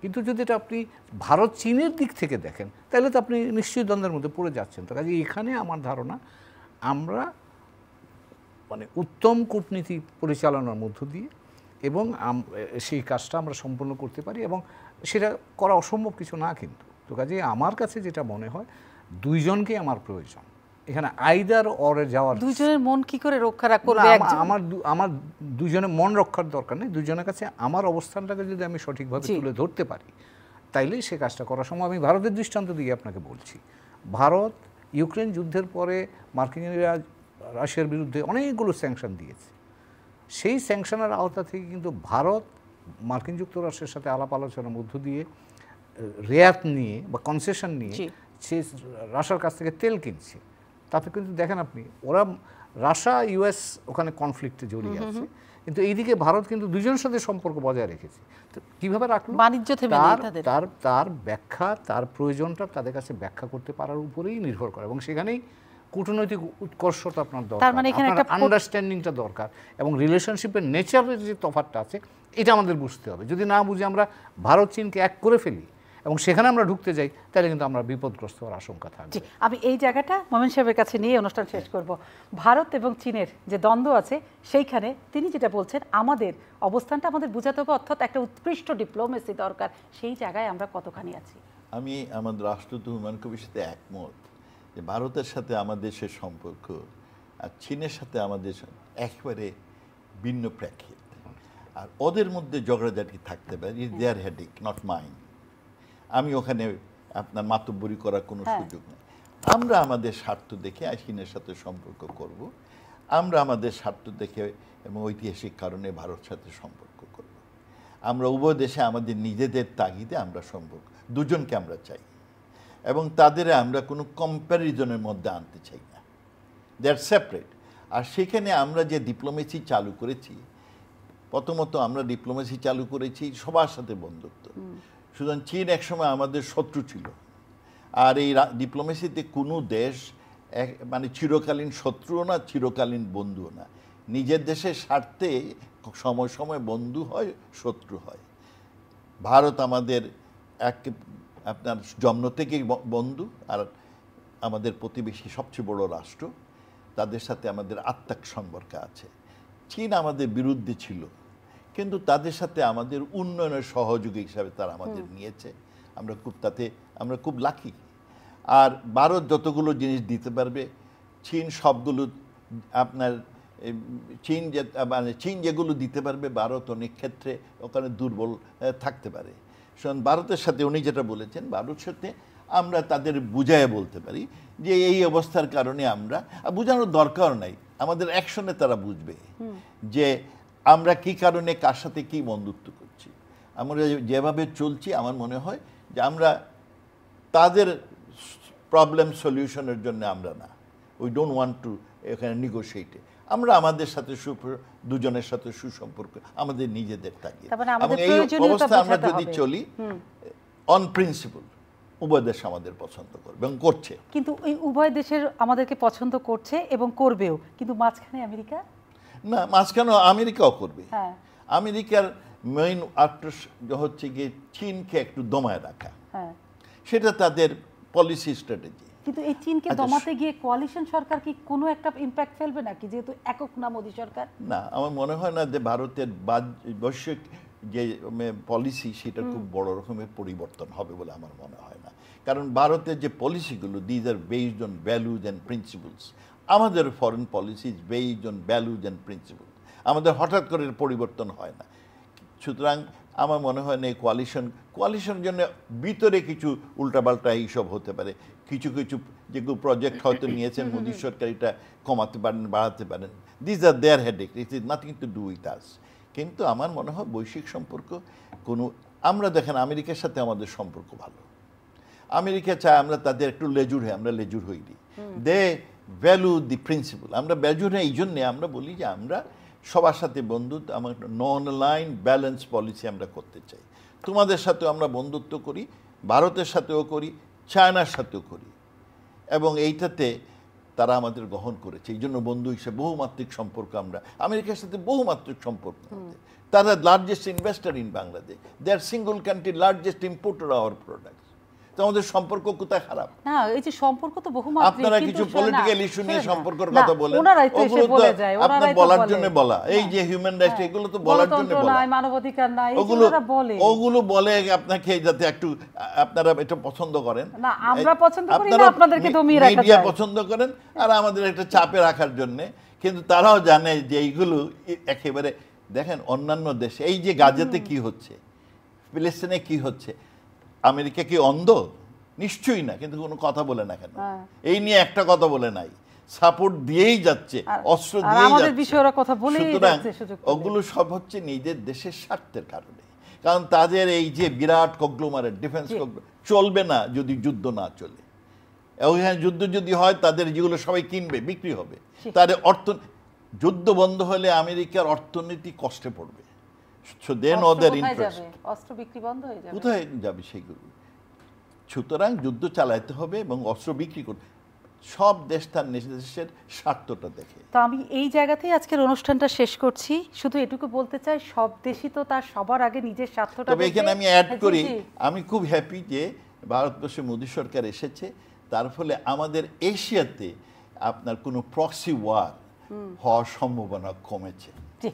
কিন্তু যদি এটা আপনি ভারত চীনের দিক থেকে দেখেন, তাহলে তো আপনি নিশ্চয়ই দ্বন্দ্বের মধ্যে পড়ে যাচ্ছেন। তো কাজে এখানে আমার ধারণা আমরা উত্তম কূটনীতি পরিচালনার মধ্য দিয়ে এবং সেই কাজটা আমরা সম্পন্ন করতে পারি, এবং সেটা করা অসম্ভব কিছু না। কিন্তু তো কাজেই আমার কাছে যেটা মনে হয় দুইজনকে আমার প্রয়োজন, এখানে আইদার অরে যাওয়ার। দুইজনের মন কি করে রক্ষা করবে একজন? আমার দুইজনের মন রক্ষার দরকার নেই, দুইজনের কাছে আমার অবস্থানটাকে যদি আমি সঠিকভাবে তুলে ধরতে পারি তাইলেই সে কাজটা করার সময়। আমি ভারতের দৃষ্টান্ত দিয়ে আপনাকে বলছি, ভারত ইউক্রেন যুদ্ধের পরে মার্কিনিরা রাশিয়ার বিরুদ্ধে অনেকগুলো স্যাংশন দিয়েছে। সেই স্যাংশনের আওতা থেকে কিন্তু ভারত মার্কিন যুক্তরাষ্ট্রের সাথে আলাপ আলোচনার মধ্য দিয়ে রেয়াত নিয়ে বা কনসেশন নিয়ে সে রাশিয়ার কাছ থেকে তেল কিনছে। তাতে কিন্তু দেখেন আপনি, ওরা রাশিয়া ইউএস ওখানে কনফ্লিক্টে জড়িয়ে আছে, কিন্তু এইদিকে ভারত কিন্তু দুজনের সাথে সম্পর্ক বজায় রেখেছে। তো কীভাবে রাখলো? বাণিজ্য তার ব্যাখ্যা, তার প্রয়োজনটা তাদের কাছে ব্যাখ্যা করতে পারার উপরেই নির্ভর করে, এবং সেখানেই কূটনৈতিক উৎকর্ষতা আপনার দরকার, আপনার আন্ডারস্ট্যান্ডিংটা দরকার, এবং রিলেশনশিপের নেচারের যে তফাৎটা আছে এটা আমাদের বুঝতে হবে। যদি না বুঝে আমরা ভারত চীনকে এক করে ফেলি এবং সেখানে আমরা ঢুকতে যাই, তাহলে কিন্তু আমরা বিপদগ্রস্ত হওয়ার আশঙ্কা থাকবে। আমি এই জায়গাটা মোমেন সাহেবের কাছে নিয়ে অনুষ্ঠান শেষ করব। ভারত এবং চীনের যে দ্বন্দ্ব আছে সেইখানে তিনি যেটা বলছেন, আমাদের অবস্থানটা আমাদের বোঝাতে হবে, অর্থাৎ একটা উৎকৃষ্ট ডিপ্লোমেসি দরকার। সেই জায়গায় আমরা কতখানি আছি? আমি আমাদের রাষ্ট্রদূত হুমায়ুন কবির সাথে একমত যে ভারতের সাথে আমাদের দেশের সম্পর্ক আর চীনের সাথে আমাদের একেবারে ভিন্ন প্রেক্ষিত, আর ওদের মধ্যে ঝগড়াঝাটি থাকতে পারে, is their headache, not mine. আমি ওখানে আপনার মাতব্বরি করার কোনো সুযোগ নেই। আমরা আমাদের স্বার্থ দেখে চীনের সাথে সম্পর্ক করব, আমরা আমাদের স্বার্থ দেখে এবং ঐতিহাসিক কারণে ভারতের সাথে সম্পর্ক করব। আমরা উভয় দেশে আমাদের নিজেদের তাগিদে আমরা সম্পর্ক, দুজনকে আমরা চাই, এবং তাদের আমরা কোনো কম্প্যারিজনের মধ্যে আনতে চাই না, দে আর সেপারেট। আর সেখানে আমরা যে ডিপ্লোমেসি চালু করেছি, প্রথমত আমরা ডিপ্লোমেসি চালু করেছি সবার সাথে বন্ধুত্ব। সুতরাং চীন একসময় আমাদের শত্রু ছিল, আর এই ডিপ্লোমেসিতে কোনো দেশ মানে চিরকালীন শত্রুও না, চিরকালীন বন্ধুও না। নিজের দেশের স্বার্থে সময় সময় বন্ধু হয়, শত্রু হয়। ভারত আমাদের আপনার জন্ম থেকেই বন্ধু, আর আমাদের প্রতিবেশী সবচেয়ে বড় রাষ্ট্র, তাদের সাথে আমাদের আত্মাক সম্পর্ক আছে। চীন আমাদের বিরুদ্ধে ছিল, কিন্তু তাদের সাথে আমাদের উন্নয়নের সহযোগী হিসাবে তারা আমাদের নিয়েছে। আমরা খুব লাকি। আর ভারত যতগুলো জিনিস দিতে পারবে, চীন সবগুলো আপনার চীন যেগুলো দিতে পারবে, ভারত অনেক ক্ষেত্রে ওখানে দুর্বল থাকতে পারে। ভারতের সাথে উনি যেটা বলেছেন, ভারতের সাথে আমরা তাদের বুঝায় বলতে পারি যে এই অবস্থার কারণে আমরা, বোঝানোর দরকার নাই, আমাদের অ্যাকশনে তারা বুঝবে যে আমরা কি কারণে কার সাথে কি বন্ধুত্ব করছি। আমরা যেভাবে চলছি, আমার মনে হয় যে আমরা তাদের প্রবলেম সলিউশনের জন্য আমরা না, উই ডোন্ট ওয়ান্ট টু এখানে নিগোশিয়েটে। আমরা আমাদের সাথে দুজনের সাথে সুসম্পর্ক আমাদের নিজেদের থাকে, এবং এই অবস্থা আমরা যদি চলি অন প্রিন্সিপল, উভয় দেশ আমাদের পছন্দ করবে এবং করছে। কিন্তু এই উভয় দেশের আমাদেরকে পছন্দ করছে এবং করবেও, কিন্তু মাঝখানে আমেরিকা না, মাঝখানে আমেরিকাও করবে। আমেরিকার মেইন আক্রোশ হচ্ছে গিয়ে চীনকে একটু দমায় রাখা, সেটা তাদের পলিসি স্ট্র্যাটেজি। কিন্তু এই চীনকে দমাতে গিয়ে কোয়ালিশন সরকার কি কোনো একটা ইম্প্যাক্ট ফেলবে নাকি, যেহেতু একক না মোদী সরকার? না, আমার মনে হয় না যে ভারতের বৈশ্বিক যে পলিসি সেটা খুব বড় রকমের পরিবর্তন হবে বলে আমার মনে হয় না। কারণ ভারতের যে পলিসিগুলো, these are based on values and principles. আমাদের foreign policy is based on values and principle. আমাদের হঠাৎ করে পরিবর্তন হয় না। সুতরাং আমার মনে হয় না এই কোয়ালিশনের জন্য ভিতরে কিছু উল্টাপাল্টা এইসব হতে পারে। কিছু যেগুলো প্রজেক্ট হয়তো নিয়েছেন মোদী সরকার, এটা কমাতে পারেন, বাড়াতে পারেন। These are their headache, it is nothing to do with us. কিন্তু আমার মনে হয় বৈশ্বিক সম্পর্ক আমরা দেখেন আমেরিকার সাথে আমাদের সম্পর্ক ভালো। আমেরিকা চায় আমরা তাদের একটু লেজুর হই, আমরা লেজুর হইনি। দে ভ্যালু দি প্রিন্সিপল। আমরা লেজুর হই এই জন্যে আমরা বলি যে আমরা সবার সাথে বন্ধুত্ব, আমার নন লাইন ব্যালেন্স পলিসি আমরা করতে চাই। তোমাদের সাথেও আমরা বন্ধুত্ব করি, ভারতের সাথেও করি, চায়নার সাথেও করি, এবং এইটাতে তারা আমাদের গ্রহণ করেছে। এই জন্য বন্ধু হিসেবে বহুমাত্রিক সম্পর্ক। আমরা আমেরিকার সাথে বহুমাত্রিক সম্পর্ক। তারা largest investor in Bangladesh, they are single country largest importer our products. তো আমাদের সম্পর্ক কোথায় খারাপ? না, এই যে সম্পর্ক তো বহুমাত্রিক, আপনারা কিন্তু কিছু শোনেন না, পলিটিক্যাল ইস্যু নিয়ে শোনেন না, সম্পর্কের না, কথা বলেন, ওনারাই তো এসে ওগুলো তো বলে যায়, আপনার ওনারাই তো বলার বলে। জন্য বলা, এই যে হিউম্যান রাইটস এগুলো তো বলার জন্য গণতন্ত্র বলা, নাই, মানবাধিকার নাই, এই যে ওগুলো ওনারা বলে। ওগুলো বলে আপনাকে যাতে একটু আপনারা এটা পছন্দ করেন। না, আমরা পছন্দ করি না, আপনারা আপনাদেরকে দমিয়ে রাখা মিডিয়া যায়। পছন্দ করেন আর আমাদের একটা চাপে রাখার জন্য, কিন্তু তারাও জানে যে এইগুলো একেবারে দেখেন অন্যান্য দেশে এই যে গাজাতে কি হচ্ছে, ফিলিস্তিনে কি হচ্ছে, আমেরিকা কি অন্ধ? নিশ্চয়ই না, কিন্তু কোনো কথা বলে না কেন? এই নিয়ে একটা কথা বলে নাই, সাপোর্ট দিয়েই যাচ্ছে, অস্ত্র দিয়েই আমাদের যাচ্ছে। বিষয়ে ওরা কথা বলেই সুতরাং যাচ্ছে সুযোগ পেলে। ওগুলো সব হচ্ছে নিজের দেশের স্বার্থের কারণে, কারণ তাদের এই যে বিরাট কংগ্লোমারেট ডিফেন্স চলবে না যদি যুদ্ধ না চলে। ওইখানে যুদ্ধ যদি হয় তাদের যেগুলো সবাই কিনবে, বিক্রি হবে, তাদের যুদ্ধ বন্ধ হলে আমেরিকার অর্থনীতি কষ্টে পড়বে। So they know their interest. অস্ত্র বিক্রি বন্ধ হয়ে যাবে। কোথায় যাবে সেগুলো? সুতরাং যুদ্ধ চালাতে হবে এবং অস্ত্র বিক্রি করতে, সব দেশ তার দেশের স্বার্থটা দেখে। তো আমি এই জায়গাতেই আজকের অনুষ্ঠানটা শেষ করছি, শুধু এটুকু বলতে চাই সব দেশই তো তার সবার আগে নিজের স্বার্থটা তবে এখানে আমি অ্যাড জি, করি, জি। আমি খুব হ্যাপি যে ভারতবর্ষে মোদী সরকার এসেছে, তার ফলে আমাদের এশিয়াতে আপনার কোনো প্রক্সি ওয়ার হওয়ার সম্ভাবনা কমেছে। জি,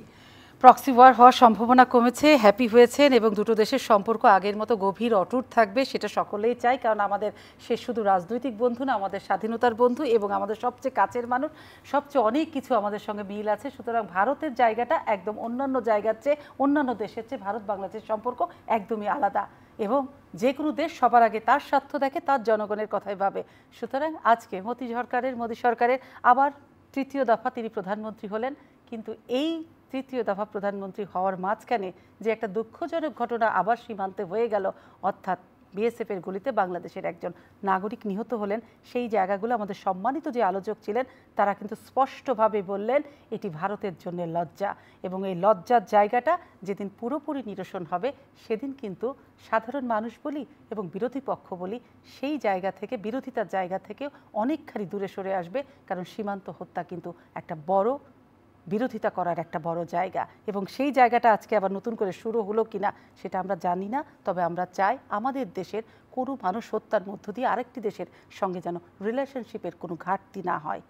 প্রক্সি ওয়ার হওয়ার সম্ভাবনা কমেছে, হ্যাপি হয়েছেন, এবং দুটো দেশের সম্পর্ক আগের মতো গভীর অটুট থাকবে, সেটা সকলেই চাই, কারণ আমাদের সে শুধু রাজনৈতিক বন্ধু না, আমাদের স্বাধীনতার বন্ধু এবং আমাদের সবচেয়ে কাছের মানুষ, সবচেয়ে অনেক কিছু আমাদের সঙ্গে মিল আছে। সুতরাং ভারতের জায়গাটা একদম অন্যান্য জায়গার চেয়ে, অন্যান্য দেশের চেয়ে ভারত বাংলাদেশ সম্পর্ক একদমই আলাদা, এবং যে কোনো দেশ সবার আগে তার স্বার্থ দেখে, তার জনগণের কথাই ভাবে। সুতরাং আজকে মোদী সরকারের আবার তৃতীয় দফা তিনি প্রধানমন্ত্রী হলেন, কিন্তু এই তৃতীয় দফা প্রধানমন্ত্রী হওয়ার মাঝখানে যে একটা দুঃখজনক ঘটনা আবার সীমান্তে হয়ে গেল, অর্থাৎ বিএসএফের গুলিতে বাংলাদেশের একজন নাগরিক নিহত হলেন, সেই জায়গাগুলো আমাদের সম্মানিত যে আলোচক ছিলেন তারা কিন্তু স্পষ্টভাবে বললেন এটি ভারতের জন্য লজ্জা, এবং এই লজ্জার জায়গাটা যেদিন পুরোপুরি নিরসন হবে সেদিন কিন্তু সাধারণ মানুষ বলি এবং বিরোধী পক্ষ বলি সেই জায়গা থেকে, বিরোধিতার জায়গা থেকেও অনেকখানি দূরে সরে আসবে, কারণ সীমান্ত হত্যা কিন্তু একটা বড় বিরোধিতা করার একটা বড় জায়গা, এবং সেই জায়গাটা আজকে আবার নতুন করে শুরু হলো কিনা সেটা আমরা জানি না। তবে আমরা চাই আমাদের দেশের কোনো মানুষ হত্যার মধ্য দিয়ে আরেকটি দেশের সঙ্গে যেন রিলেশনশিপের কোনো ঘাটতি না হয়।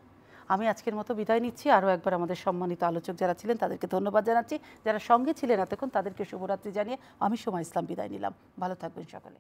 আমি আজকের মতো বিদায় নিচ্ছি। আরও একবার আমাদের সম্মানিত আলোচক যারা ছিলেন তাদেরকে ধন্যবাদ জানাচ্ছি, যারা সঙ্গে ছিলেন এতক্ষণ তাদেরকে শুভরাত্রি জানিয়ে আমি সোমা ইসলাম বিদায় নিলাম। ভালো থাকবেন সকলে।